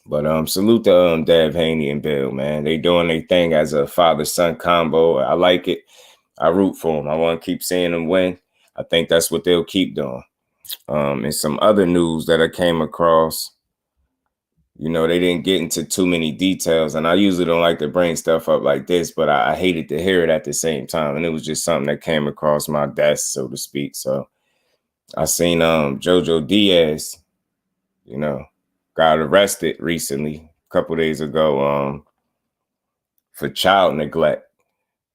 But salute to Dev Haney and Bill, man. They doing their thing as a father-son combo. I like it. I root for them. I want to keep seeing them win. I think that's what they'll keep doing. And some other news that I came across, you know, they didn't get into too many details, and I usually don't like to bring stuff up like this, but I hated to hear it at the same time, and it was just something that came across my desk, so to speak. So I seen JOJO DIAZ, you know, got arrested recently, a couple days ago, for child neglect.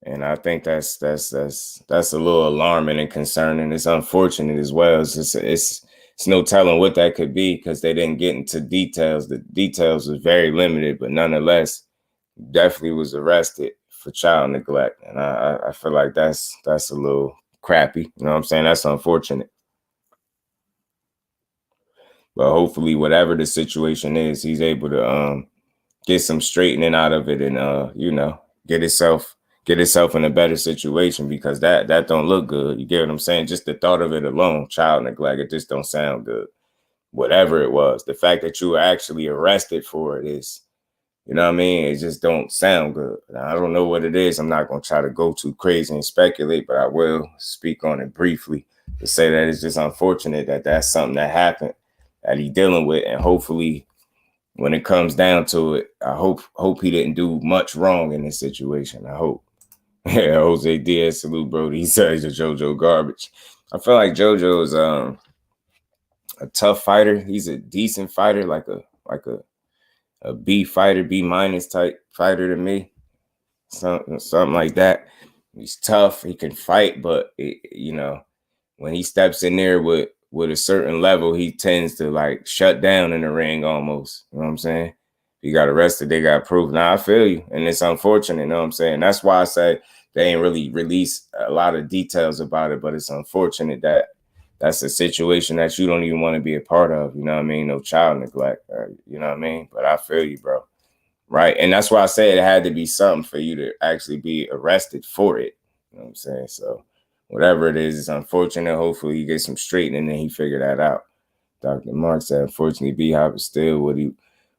And I think that's a little alarming and concerning. It's unfortunate as well. It's no telling what that could be because they didn't get into details. The details was very limited, but nonetheless, definitely was arrested for child neglect. And I feel like that's a little crappy. You know what I'm saying? That's unfortunate. But hopefully, whatever the situation is, he's able to get some straightening out of it and you know, get himself in a better situation, because that don't look good. You get what I'm saying? Just the thought of it alone, child neglect, it just don't sound good. Whatever it was, the fact that you were actually arrested for it is, you know what I mean? It just don't sound good. Now, I don't know what it is. I'm not going to try to go too crazy and speculate, but I will speak on it briefly to say that it's just unfortunate that that's something that happened that he's dealing with. And hopefully when it comes down to it, I hope he didn't do much wrong in this situation. I hope. Yeah, Jose Diaz, salute, bro. He says a JoJo garbage. I feel like JoJo is a tough fighter. He's a decent fighter, like a B fighter, B- type fighter to me. Something like that. He's tough. He can fight, but you know, when he steps in there with a certain level, he tends to like shut down in the ring almost. You know what I'm saying? He got arrested, they got proof. Now I feel you, and it's unfortunate. You know what I'm saying? That's why I say they ain't really released a lot of details about it, but it's unfortunate that that's a situation that you don't even want to be a part of. You know what I mean? No child neglect. You know what I mean? But I feel you, bro. Right? And that's why I said it had to be something for you to actually be arrested for it. You know what I'm saying? So whatever it is, it's unfortunate. Hopefully he gets some straightening and he figured that out. Dr. Mark said, unfortunately, B-Hop is still what he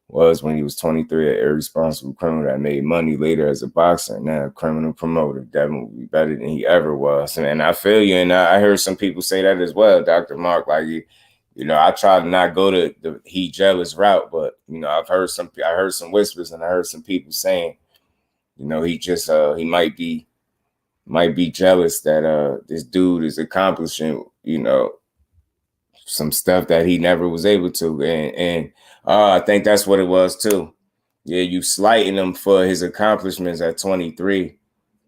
was when he was 23, an irresponsible criminal that made money later as a boxer, and now a criminal promoter. Devin will be better than he ever was. And I feel you, and I heard some people say that as well, Dr. Mark. Like, you know, I try to not go to the he jealous route, but you know, I heard some whispers, and I heard some people saying, you know, he just he might be jealous that this dude is accomplishing, you know, some stuff that he never was able to, and I think that's what it was too. Yeah, you slighting him for his accomplishments at 23,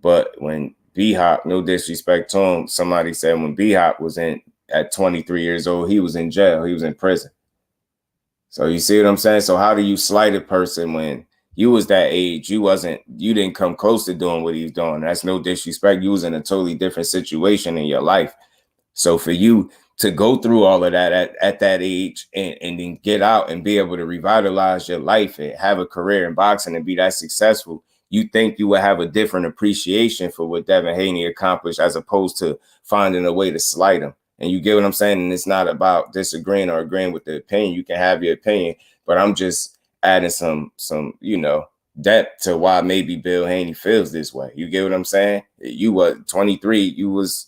but when B-Hop, no disrespect to him, somebody said when B-Hop was at 23 years old, he was in jail, he was in prison. So you see what I'm saying? So how do you slight a person when you was that age? You didn't come close to doing what he was doing. That's no disrespect. You was in a totally different situation in your life. So for you to go through all of that at that age and then get out and be able to revitalize your life and have a career in boxing and be that successful, you think you would have a different appreciation for what Devin Haney accomplished as opposed to finding a way to slight him. And you get what I'm saying? And it's not about disagreeing or agreeing with the opinion. You can have your opinion, but I'm just adding some, you know, depth to why maybe Bill Haney feels this way. You get what I'm saying? You were 23, you was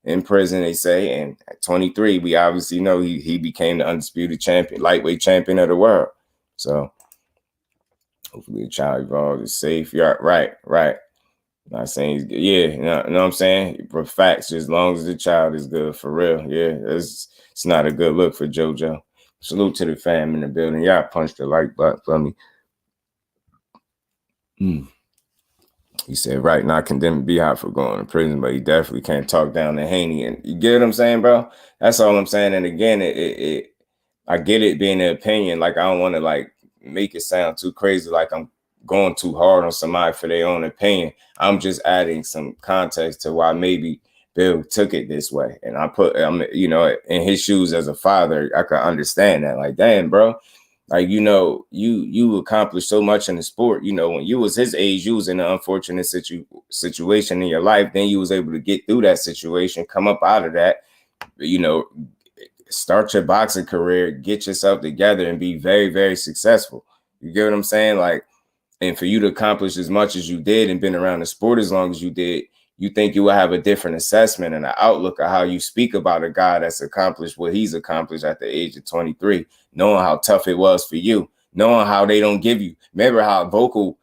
in prison, they say, and at 23, we obviously know he became the undisputed champion, lightweight champion of the world. So hopefully the child involved is safe. Yeah, right. Not saying, yeah, you know what I'm saying? But facts, as long as the child is good, for real. Yeah, it's not a good look for JoJo. Salute to the fam in the building. Y'all punched the like button for me. He said, right, not condemning B-Hop for going to prison, but he definitely can't talk down to Haney. And you get what I'm saying, bro? That's all I'm saying. And again, I get it being an opinion. Like, I don't want to, like, make it sound too crazy, like I'm going too hard on somebody for their own opinion. I'm just adding some context to why maybe Bill took it this way. And you know, in his shoes as a father, I could understand that. Like, damn, bro. Like, you know, you accomplished so much in the sport. You know, when you was his age, you was in an unfortunate situation in your life. Then you was able to get through that situation, come up out of that, you know, start your boxing career, get yourself together and be very, very successful. You get what I'm saying? Like, and for you to accomplish as much as you did and been around the sport as long as you did, you think you will have a different assessment and an outlook of how you speak about a guy that's accomplished what he's accomplished at the age of 23, knowing how tough it was for you, knowing how they don't give you. Remember how vocal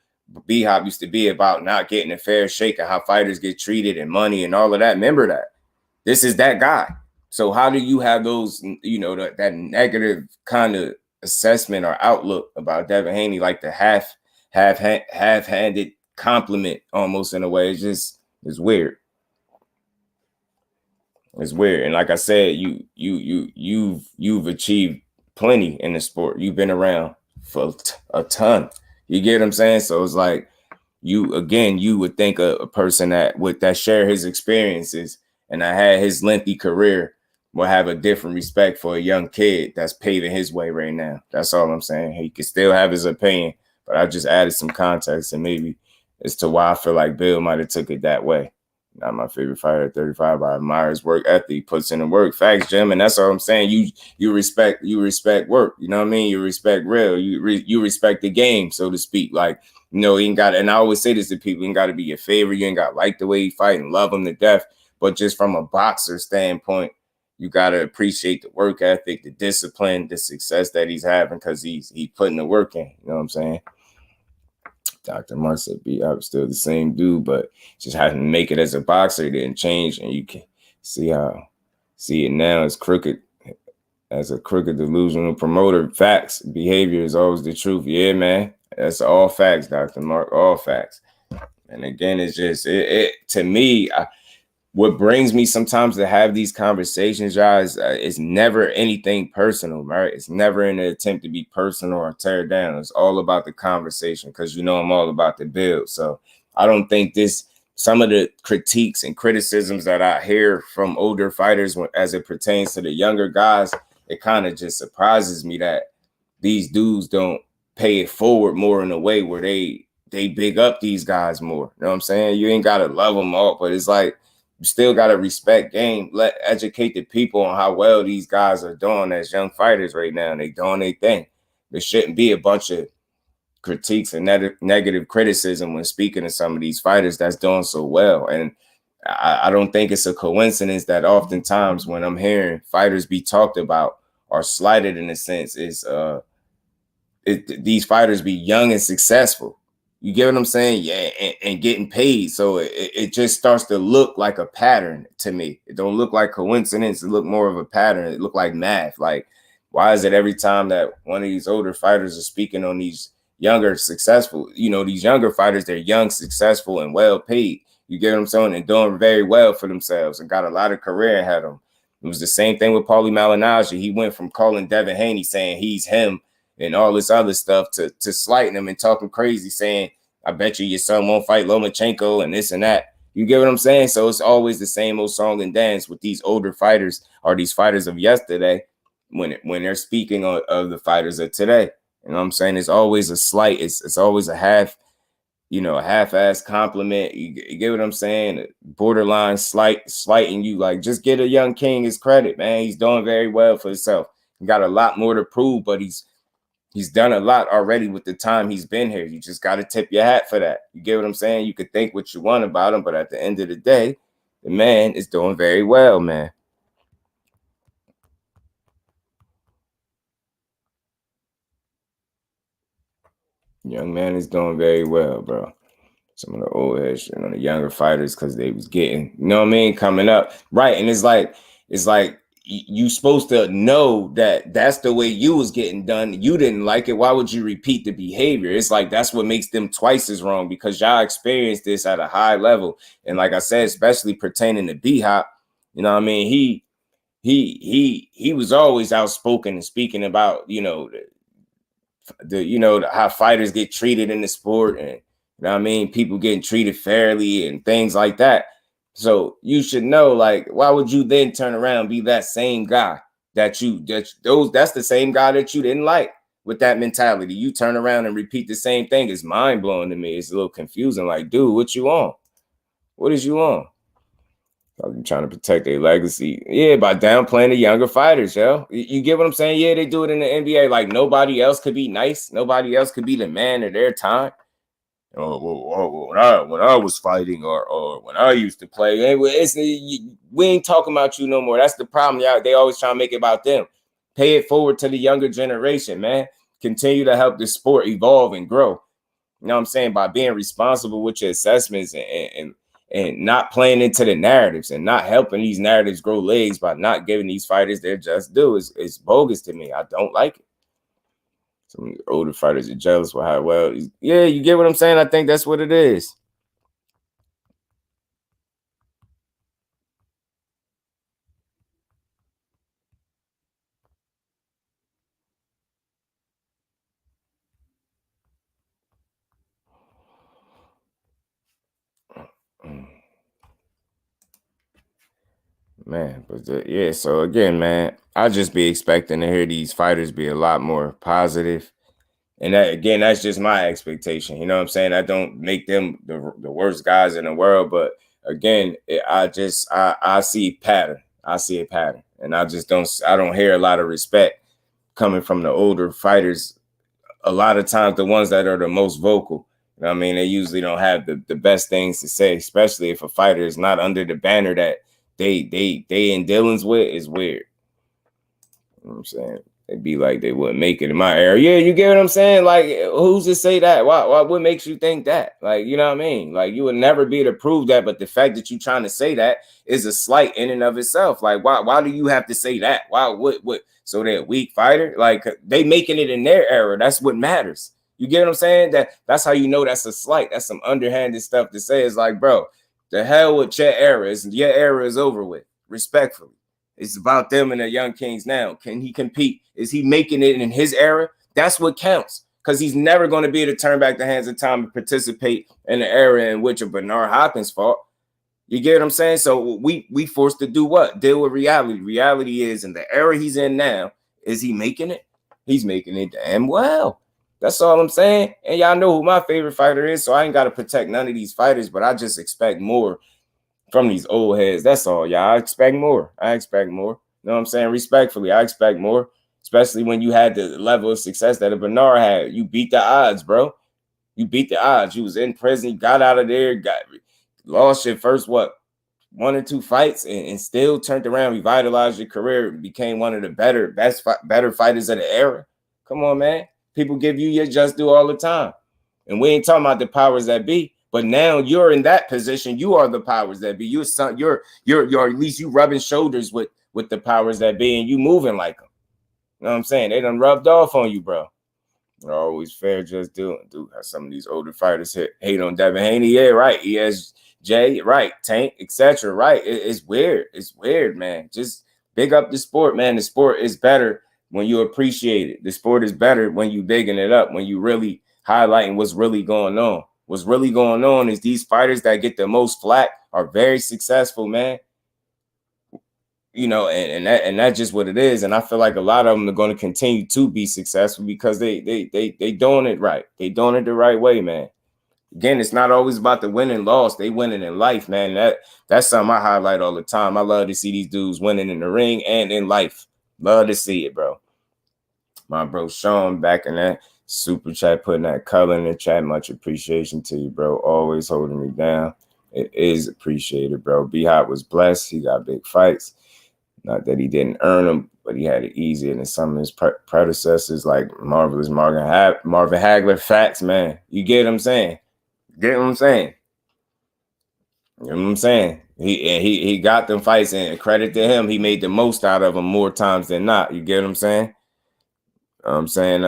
B-Hop used to be about not getting a fair shake and how fighters get treated and money and all of that. Remember that. This is that guy. So how do you have those, you know, that negative kind of assessment or outlook about Devin Haney, like the half-handed compliment almost in a way? It's weird. It's weird. And like I said, you've achieved plenty in the sport. You've been around for a ton. You get what I'm saying? So it's like you would think a person that share his experiences and that had his lengthy career will have a different respect for a young kid that's paving his way right now. That's all I'm saying. He can still have his opinion, but I just added some context and maybe as to why I feel like Bill might have took it that way. Not my favorite fighter at 35, but I admire his work ethic, puts in the work. Facts, Jim, and that's all I'm saying. You respect work. You know what I mean? You respect real. You respect the game, so to speak. Like, you know, you ain't got, and I always say this to people, you ain't got to be your favorite. You ain't got to like the way he fight and love him to death. But just from a boxer standpoint, you got to appreciate the work ethic, the discipline, the success that he's having because he's putting the work in. You know what I'm saying? Dr. Mark said, I'm still the same dude, but just having to make it as a boxer, it didn't change. And you can see it now as crooked, as a crooked, delusional promoter. Facts, behavior is always the truth. Yeah, man. That's all facts, Dr. Mark, all facts. And again, it's just, to me, what brings me sometimes to have these conversations, guys, is never anything personal, right? It's never in an attempt to be personal or tear down. It's all about the conversation because, you know, I'm all about the build. So I don't think some of the critiques and criticisms that I hear from older fighters as it pertains to the younger guys, it kind of just surprises me that these dudes don't pay it forward more in a way where they big up these guys more. You know what I'm saying? You ain't got to love them all, but it's like, you still got to respect game. Educate the people on how well these guys are doing as young fighters right now. And they doing their thing. There shouldn't be a bunch of critiques and negative criticism when speaking to some of these fighters that's doing so well. And I don't think it's a coincidence that oftentimes when I'm hearing fighters be talked about or slighted in a sense, these fighters be young and successful. You get what I'm saying? Yeah, and getting paid. So it just starts to look like a pattern to me. It don't look like coincidence. It look more of a pattern. It look like math. Like, why is it every time that one of these older fighters are speaking on these younger successful, you know, these younger fighters, they're young, successful, and well paid. You get what I'm saying? And doing very well for themselves and got a lot of career ahead of them. It was the same thing with Paulie Malignaggi. He went from calling Devin Haney saying he's him and all this other stuff to slighting him and talking crazy, saying, I bet you your son won't fight Lomachenko and this and that. You get what I'm saying? So it's always the same old song and dance with these older fighters or these fighters of yesterday when they're speaking of the fighters of today. You know what I'm saying? It's always a slight. It's always a you know, a half-ass compliment. You get what I'm saying? Borderline slighting you. Like, just get a young king his credit, man. He's doing very well for himself. He got a lot more to prove, but he's done a lot already with the time he's been here. You just got to tip your hat for that. You get what I'm saying? You could think what you want about him, but at the end of the day, the man is doing very well, man. Young man is doing very well, bro. Some of the old heads, you know, the younger fighters, because they was getting, you know what I mean, coming up. Right. And it's like you supposed to know that that's the way you was getting done. You didn't like it. Why would you repeat the behavior? It's like that's what makes them twice as wrong, because y'all experienced this at a high level. And like I said, especially pertaining to B-Hop, you know what I mean? He was always outspoken and speaking about, you know, how fighters get treated in the sport, and you know what I mean, people getting treated fairly and things like that. So you should know, like, why would you then turn around and be that same guy that's the same guy that you didn't like with that mentality? You turn around and repeat the same thing. It's mind blowing to me. It's a little confusing. Like, dude, what you on? What is you on? I'm trying to protect their legacy. Yeah, by downplaying the younger fighters, yo. You get what I'm saying? Yeah, they do it in the NBA. Like, nobody else could be nice. Nobody else could be the man of their time. When I was fighting or when I used to play, we ain't talking about you no more. That's the problem. Y'all, they always try to make it about them. Pay it forward to the younger generation, man. Continue to help the sport evolve and grow. You know what I'm saying? By being responsible with your assessments and not playing into the narratives and not helping these narratives grow legs by not giving these fighters their just due is bogus to me. I don't like it. Some older fighters are jealous with how well. Yeah, you get what I'm saying? I think that's what it is. Man, but yeah, so again, man, I just be expecting to hear these fighters be a lot more positive. And that, again, that's just my expectation. You know what I'm saying? I don't make them the worst guys in the world, but again, I see a pattern. I see a pattern, and I don't hear a lot of respect coming from the older fighters. A lot of times, the ones that are the most vocal, you know what I mean, they usually don't have the best things to say, especially if a fighter is not under the banner that they in dealings with. Is weird. You know what I'm saying? It'd be like they wouldn't make it in my era. Yeah, you get what I'm saying? Like, who's to say that? Why what makes you think that? Like, you know what I mean? Like, you would never be able to prove that, but the fact that you're trying to say that is a slight in and of itself. Like, why do you have to say that? Why what? So they're a weak fighter? Like, they making it in their era. That's what matters. You get what I'm saying? That's how you know that's a slight. That's some underhanded stuff to say. It's like, bro, the hell with your era. Your era is over with. Respectfully. It's about them and the young kings now. Can he compete? Is he making it in his era? That's what counts, because he's never going to be able to turn back the hands of time and participate in the era in which a Benard Hopkins fought. You get what I'm saying? So we forced to do what? Deal with reality. Reality is, in the era he's in now, is he making it? He's making it damn well. That's all I'm saying. And y'all know who my favorite fighter is, so I ain't got to protect none of these fighters, but I just expect more from these old heads. That's all, y'all. I expect more. You know what I'm saying? Respectfully, I expect more, especially when you had the level of success that a Benard had. You beat the odds, bro. You beat the odds. You was in prison, you got out of there, lost your first, 1 or 2 fights, and still turned around, revitalized your career, became one of the better fighters of the era. Come on, man. People give you your just due all the time. And we ain't talking about the powers that be. But now you're in that position. You are the powers that be. You're at least you rubbing shoulders with the powers that be, and you moving like them. You know what I'm saying? They done rubbed off on you, bro. They're always fair, just do how some of these older fighters hate on Devin Haney. Yeah, right. ESJ, right. Tank, etc. Right. It's weird. It's weird, man. Just big up the sport, man. The sport is better when you appreciate it. The sport is better when you bigging it up, when you really highlighting what's really going on. What's really going on is these fighters that get the most flack are very successful, man. You know, and that's just what it is. And I feel like a lot of them are going to continue to be successful because they doing it right. They doing it the right way, man. Again, it's not always about the win and loss. They winning in life, man. That's something I highlight all the time. I love to see these dudes winning in the ring and in life. Love to see it, bro. My bro Sean back in that super chat, putting that color in the chat. Much appreciation to you, bro. Always holding me down. It is appreciated, bro. B-Hop was blessed. He got big fights. Not that he didn't earn them, but he had it easier than some of his predecessors, like Marvelous Marvin Hagler. Facts, man. You get what I'm saying? Get what I'm saying? You know what I'm saying? He got them fights, and credit to him, he made the most out of them more times than not. You get what I'm saying? I'm saying,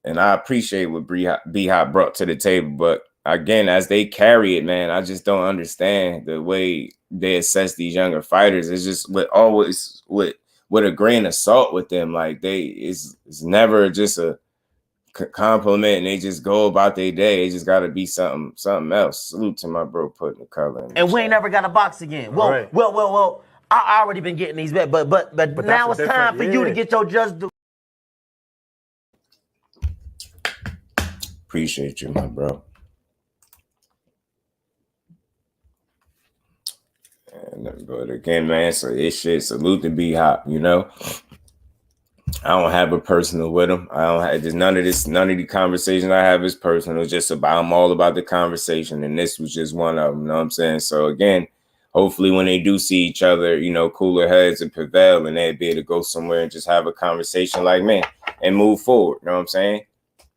and I appreciate what B-Hop brought to the table, but again, as they carry it, man, I just don't understand the way they assess these younger fighters. It's just always with a grain of salt with them. Like it's never just a compliment, and they just go about their day. It just got to be something else. Salute to my bro putting the color in. And we ain't never got a box again. Well, right. well. I already been getting these bet, but now it's time for you to get your just do. Appreciate you, my bro. But again, man, so it's shit. Salute to B-Hop, you know. I don't have a personal with him. I don't have just none of the conversations I have is personal. It's just I'm all about the conversation, and this was just one of them. You know what I'm saying? So again, hopefully when they do see each other, you know, cooler heads and prevail, and they'd be able to go somewhere and just have a conversation like, man, and move forward. You know what I'm saying?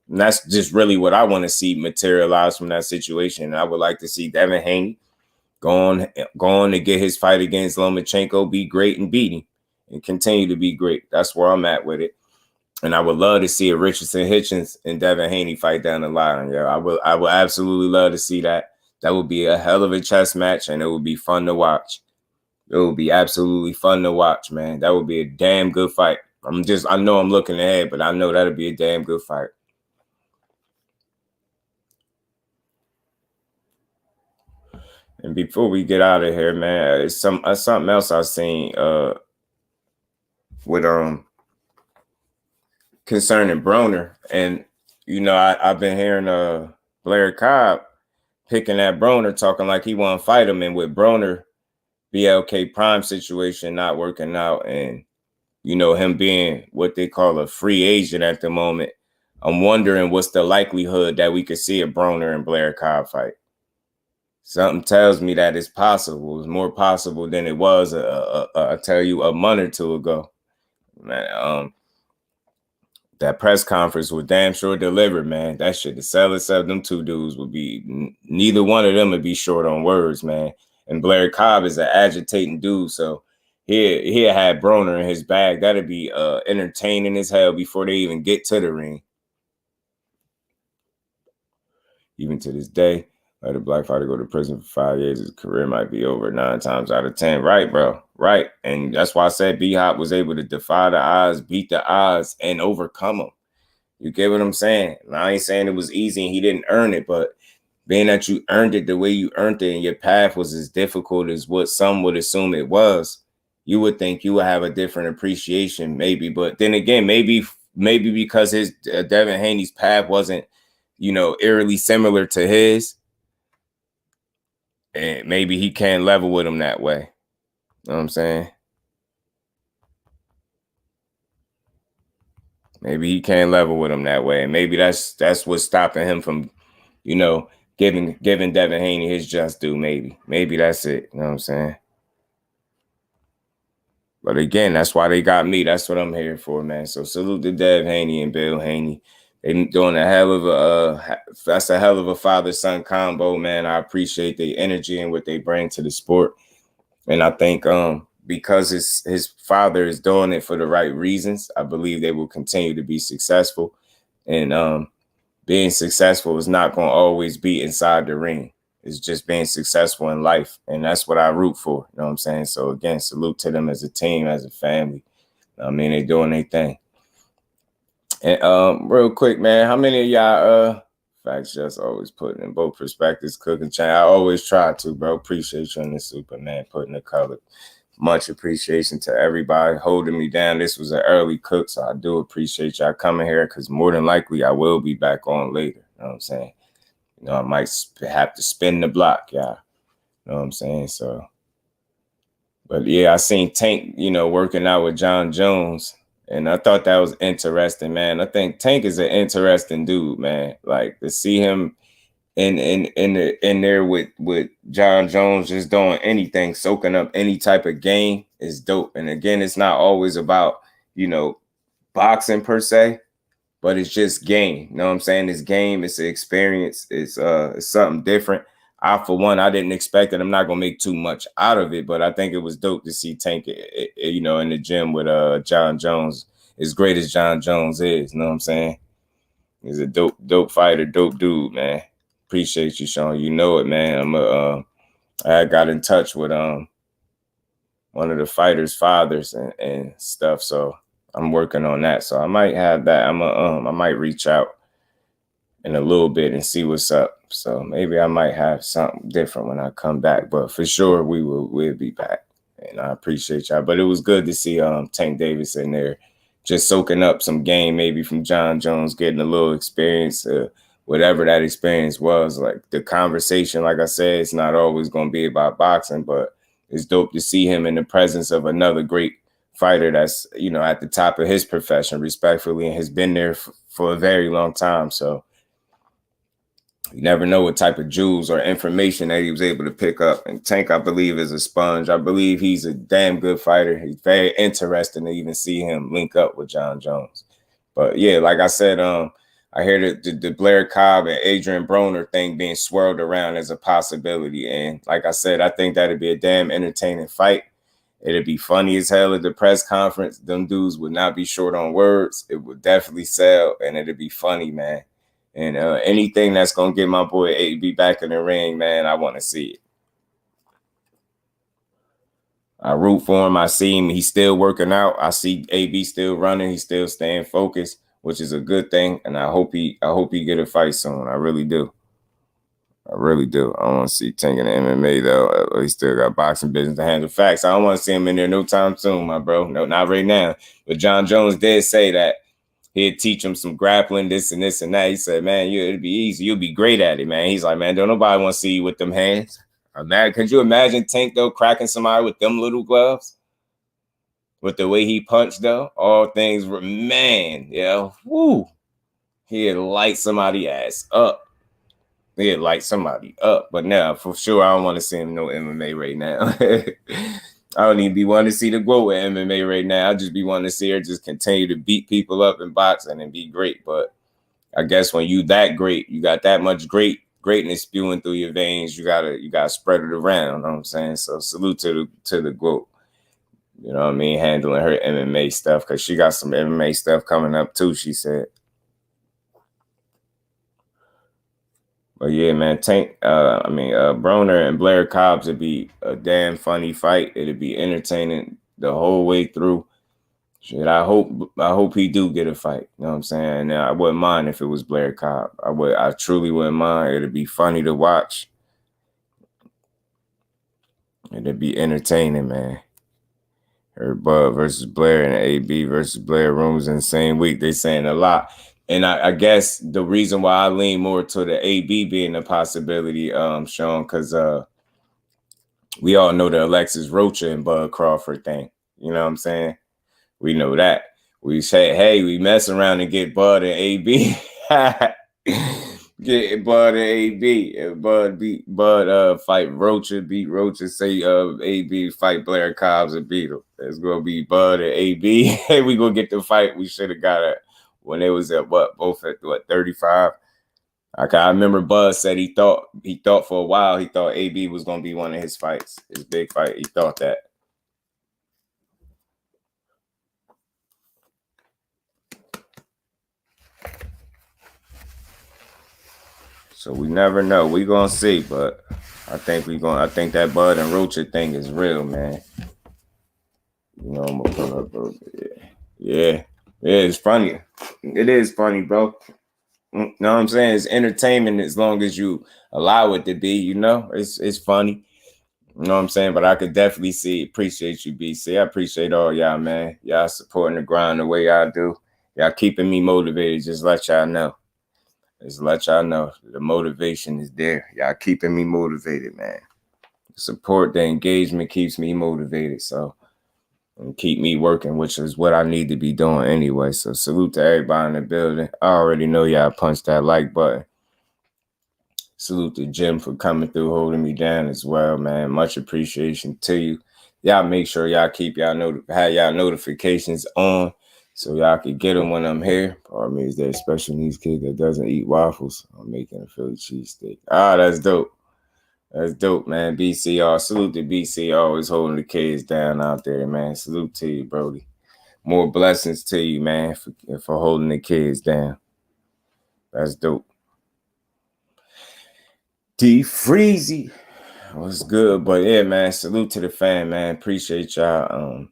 And that's just really what I want to see materialize from that situation. I would like to see Devin Haney go on to get his fight against Lomachenko, be great and beat him, and continue to be great. That's where I'm at with it. And I would love to see a Richardson Hitchins and Devin Haney fight down the line. Yeah, I would absolutely love to see that. That would be a hell of a chess match, and it would be fun to watch. It would be absolutely fun to watch, man. That would be a damn good fight. I know I'm looking ahead, but I know that'll be a damn good fight. And before we get out of here, man, it's something else I seen with concerning BRONER. And you know, I've been hearing Blair Cobb picking at BRONER, talking like he want to fight him, and with BRONER BLK Prime situation not working out, and you know, him being what they call a free agent at the moment, I'm wondering what's the likelihood that we could see a BRONER and Blair Cobb fight. Something tells me that it's possible. It's more possible than it was, I tell you, a month or two ago. Man, that press conference was damn sure delivered, man. That shit, the sell itself, them two dudes would be, neither one of them would be short on words, man. And Blair Cobb is an agitating dude, so he had BRONER in his bag. That'd be entertaining as hell before they even get to the ring. Even to this day, let a black fighter go to prison for 5 years, his career might be over 9 times out of 10. Right, bro. Right. And that's why I said B-Hop was able to defy the odds, beat the odds, and overcome them. You get what I'm saying? And I ain't saying it was easy and he didn't earn it, but being that you earned it the way you earned it and your path was as difficult as what some would assume it was, you would think you would have a different appreciation, maybe. But then again, maybe because his Devin Haney's path wasn't, you know, eerily similar to his, and maybe he can't level with him that way. You know what I'm saying? Maybe he can't level with him that way. And maybe that's what's stopping him from, you know, giving Devin Haney his just due. Maybe that's it. You know what I'm saying? But again, that's why they got me. That's what I'm here for, man. So salute to Dev Haney and Bill Haney. They doing a hell of that's a hell of a father-son combo, man. I appreciate their energy and what they bring to the sport. And I think because his father is doing it for the right reasons, I believe they will continue to be successful. And being successful is not going to always be inside the ring. It's just being successful in life. And that's what I root for. You know what I'm saying? So again, salute to them as a team, as a family. I mean, they're doing their thing. And real quick, man, how many of y'all facts just always putting in both perspectives, cooking chain? I always try to, bro. Appreciate you in the Superman putting the color. Much appreciation to everybody holding me down. This was an early cook, so I do appreciate y'all coming here, because more than likely I will be back on later. You know what I'm saying? You know, I might have to spin the block, y'all. You know what I'm saying? So, but yeah, I seen Tank, you know, working out with John Jones, and I thought that was interesting, man. I think Tank is an interesting dude, man. Like to see him in there with John Jones just doing anything, soaking up any type of game is dope. And again, it's not always about, you know, boxing per se, but it's just game. You know what I'm saying? It's game, it's an experience, it's something different. For one, I didn't expect it. I'm not gonna make too much out of it, but I think it was dope to see Tank, you know, in the gym with John Jones. As great as John Jones is, you know what I'm saying? He's a dope fighter, dope dude, man. Appreciate you, Sean. You know it, man. I got in touch with one of the fighters' fathers and stuff, so I'm working on that. So I might have that. I might reach out in a little bit and see what's up. So maybe I might have something different when I come back, but for sure we'll be back. And I appreciate y'all. But it was good to see Tank Davis in there, just soaking up some game, maybe from John Jones, getting a little experience, whatever that experience was. Like the conversation, like I said, it's not always going to be about boxing, but it's dope to see him in the presence of another great fighter that's, you know, at the top of his profession, respectfully, and has been there for a very long time. So you never know what type of jewels or information that he was able to pick up. And Tank, I believe, is a sponge. I believe he's a damn good fighter. He's very interesting to even see him link up with John Jones. But yeah, like I said, I hear the Blair Cobb and Adrian Broner thing being swirled around as a possibility. And like I said, I think that'd be a damn entertaining fight. It'd be funny as hell at the press conference. Them dudes would not be short on words. It would definitely sell, and it'd be funny, man. And anything that's going to get my boy AB back in the ring, man, I want to see it. I root for him. I see him. He's still working out. I see AB still running. He's still staying focused, which is a good thing. And I hope he get a fight soon. I really do. I really do. I want to see Tank in the MMA, though. He still got boxing business to handle. Facts, I don't want to see him in there no time soon, my bro. No, not right now. But John Jones did say that he'd teach him some grappling, this and this and that. He said, man, it'd be easy. You'll be great at it, man. He's like, man, don't nobody want to see you with them hands. Could you imagine Tank, though, cracking somebody with them little gloves? With the way he punched, though? All things were, man, yeah. Woo. He'd light somebody's ass up. He'd light somebody up. But now, for sure, I don't want to see him no MMA right now. I don't even be wanting to see the growth with MMA right now. I just be wanting to see her just continue to beat people up in boxing and be great. But I guess when you that great, you got that much greatness spewing through your veins, you gotta spread it around. You know what I'm saying? So salute to the GOAT. You know what I mean? Handling her MMA stuff, because she got some MMA stuff coming up too, she said. But yeah, man, Tank, Broner and Blair Cobbs would be a damn funny fight. It'd be entertaining the whole way through. Shit, I hope he do get a fight. You know what I'm saying? Now, I wouldn't mind if it was Blair Cobb. I truly wouldn't mind. It'd be funny to watch. It'd be entertaining, man. Her Bud versus Blair and AB versus Blair rooms in the same week. They saying a lot. And I guess the reason why I lean more to the AB being a possibility, Sean, because we all know the Alexis Rocha and Bud Crawford thing. You know what I'm saying? We know that. We say, hey, we mess around and get Bud and AB. Get Bud and AB. If Bud fight Rocha, beat Rocha, say AB fight Blair Cobbs and beat him. It's gonna be Bud and AB. We gonna get the fight we should have got it when they was at both at 35. I remember Bud said he thought for a while he thought AB was gonna be one of his fights, his big fight. He thought that. So we never know. We gonna see, but I think that Bud and Rocha thing is real, man. You know, I'm gonna pull up, bro. Yeah, it's funny. It is funny, bro. You know what I'm saying? It's entertainment as long as you allow it to be. You know, it's funny. You know what I'm saying? But I could definitely appreciate you, BC. I appreciate all y'all, man. Y'all supporting the grind the way y'all do. Y'all keeping me motivated. Just let y'all know. Just let y'all know the motivation is there. Y'all keeping me motivated, man. The support, the engagement keeps me motivated. So, and keep me working, which is what I need to be doing anyway. So salute to everybody in the building. I already know y'all punched that like button. Salute to Jim for coming through, holding me down as well, man. Much appreciation to you. Y'all make sure y'all keep y'all notifications on so y'all can get them when I'm here. Pardon me, is there a special needs kid that doesn't eat waffles? I'm making a Philly cheesesteak. That's dope. That's dope, man. BCR. Salute to BCR, always holding the kids down out there, man. Salute to you, Brody. More blessings to you, man, for holding the kids down. That's dope. D Freezy. What's good? But yeah, man, salute to the fan, man. Appreciate y'all.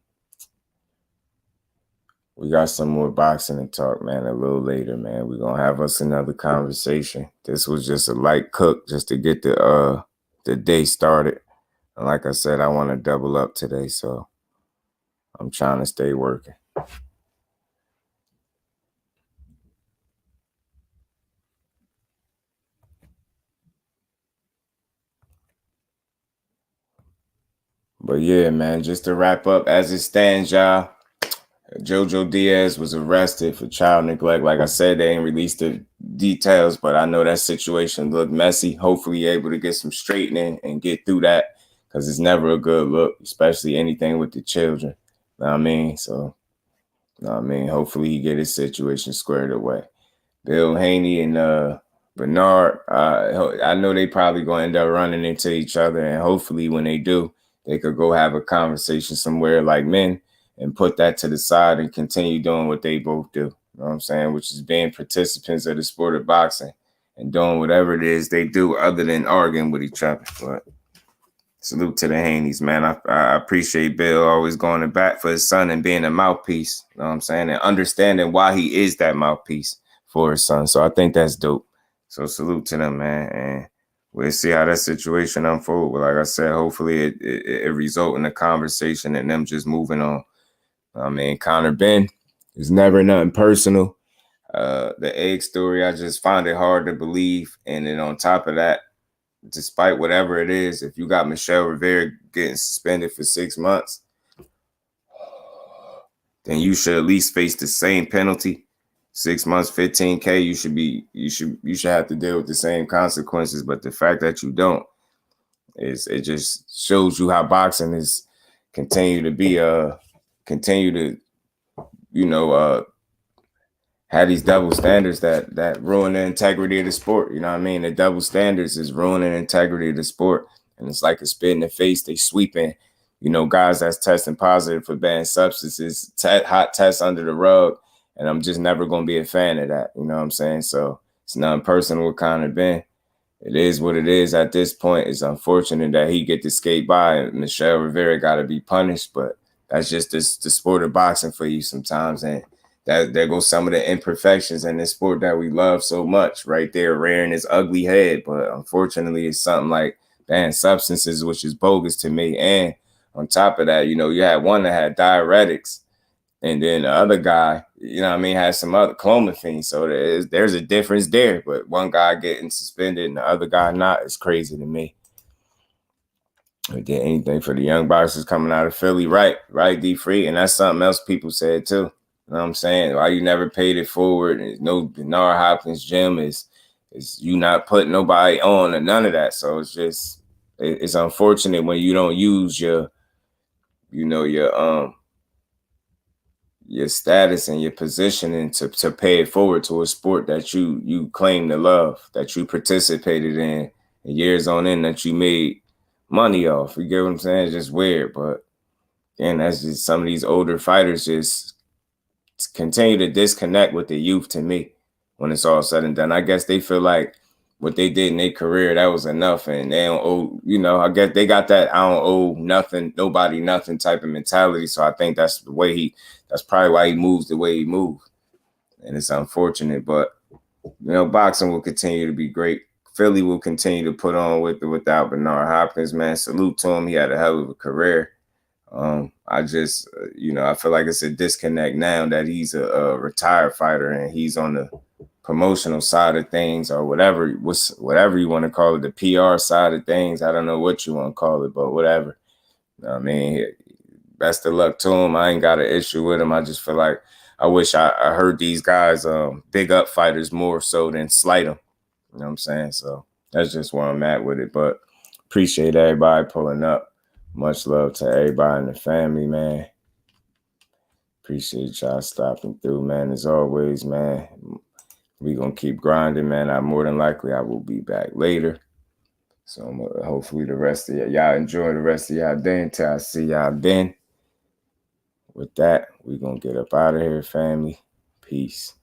We got some more boxing to talk, man, a little later, man. We're gonna have us another conversation. This was just a light cook just to get the day started. And like I said, I want to double up today, so I'm trying to stay working. But yeah, man, just to wrap up, as it stands, y'all, JOJO DIAZ was arrested for child neglect. Like I said, they ain't released the details, but I know that situation looked messy. Hopefully able to get some straightening and get through that, because it's never a good look, especially anything with the children. Know what I mean? So, hopefully he get his situation squared away. Bill Haney and Benard, I know they probably going to end up running into each other, and hopefully when they do, they could go have a conversation somewhere like men and put that to the side and continue doing what they both do. You know what I'm saying? Which is being participants of the sport of boxing and doing whatever it is they do other than arguing with each other. But salute to the Haneys, man. I appreciate Bill always going to bat for his son and being a mouthpiece. You know what I'm saying? And understanding why he is that mouthpiece for his son. So I think that's dope. So salute to them, man. And we'll see how that situation unfolds. But like I said, hopefully it result in a conversation and them just moving on. I mean, Conor Benn is never nothing personal. The egg story, I just find it hard to believe. And then on top of that, despite whatever it is, if you got Michel Rivera getting suspended for 6 months, then you should at least face the same penalty. 6 months, $15K, you should have to deal with the same consequences. But the fact that you don't it just shows you how boxing is continue to have these double standards that ruin the integrity of the sport. You know what I mean? The double standards is ruining the integrity of the sport. And it's like a spit in the face. They sweeping, guys that's testing positive for banned substances, hot tests under the rug. And I'm just never going to be a fan of that. You know what I'm saying? So it's nothing personal with Conor Benn. It is what it is at this point. It's unfortunate that he get to skate by and Michel Rivera got to be punished. But that's just the sport of boxing for you sometimes. And there goes some of the imperfections in this sport that we love so much right there, rearing its ugly head. But unfortunately, it's something like banned substances, which is bogus to me. And on top of that, you had one that had diuretics. And then the other guy, has some other clomiphene. So there's a difference there. But one guy getting suspended and the other guy not is crazy to me. I did anything for the young boxers coming out of Philly. Right, D Free. And that's something else people said too. You know what I'm saying? Why you never paid it forward? There's no Benard Hopkins gym is you not putting nobody on and none of that. So it's just it's unfortunate when you don't use your status and your positioning to pay it forward to a sport that you claim to love, that you participated in years on end, that you made money off. You get what I'm saying? It's just weird. But again, that's just some of these older fighters just continue to disconnect with the youth to me when it's all said and done. I guess they feel like what they did in their career, that was enough. And they don't owe, I guess they got that I don't owe nothing, nobody nothing type of mentality. So I think that's probably why he moves the way he moves. And it's unfortunate, but boxing will continue to be great. Philly will continue to put on with or without Benard Hopkins, man. Salute to him. He had a hell of a career. I just, I feel like it's a disconnect now that he's a retired fighter and he's on the promotional side of things or whatever you want to call it, the PR side of things. I don't know what you want to call it, but whatever. You know what I mean, best of luck to him. I ain't got an issue with him. I just feel like I wish I heard these guys big up fighters more so than slight them. You know what I'm saying? So that's just where I'm at with it. But appreciate everybody pulling up. Much love to everybody in the family, man. Appreciate y'all stopping through, man. As always, man, we gonna keep grinding, man. More than likely I will be back later. So hopefully the rest of y'all enjoy the rest of y'all day until I see y'all then. With that, we gonna get up out of here, family. Peace.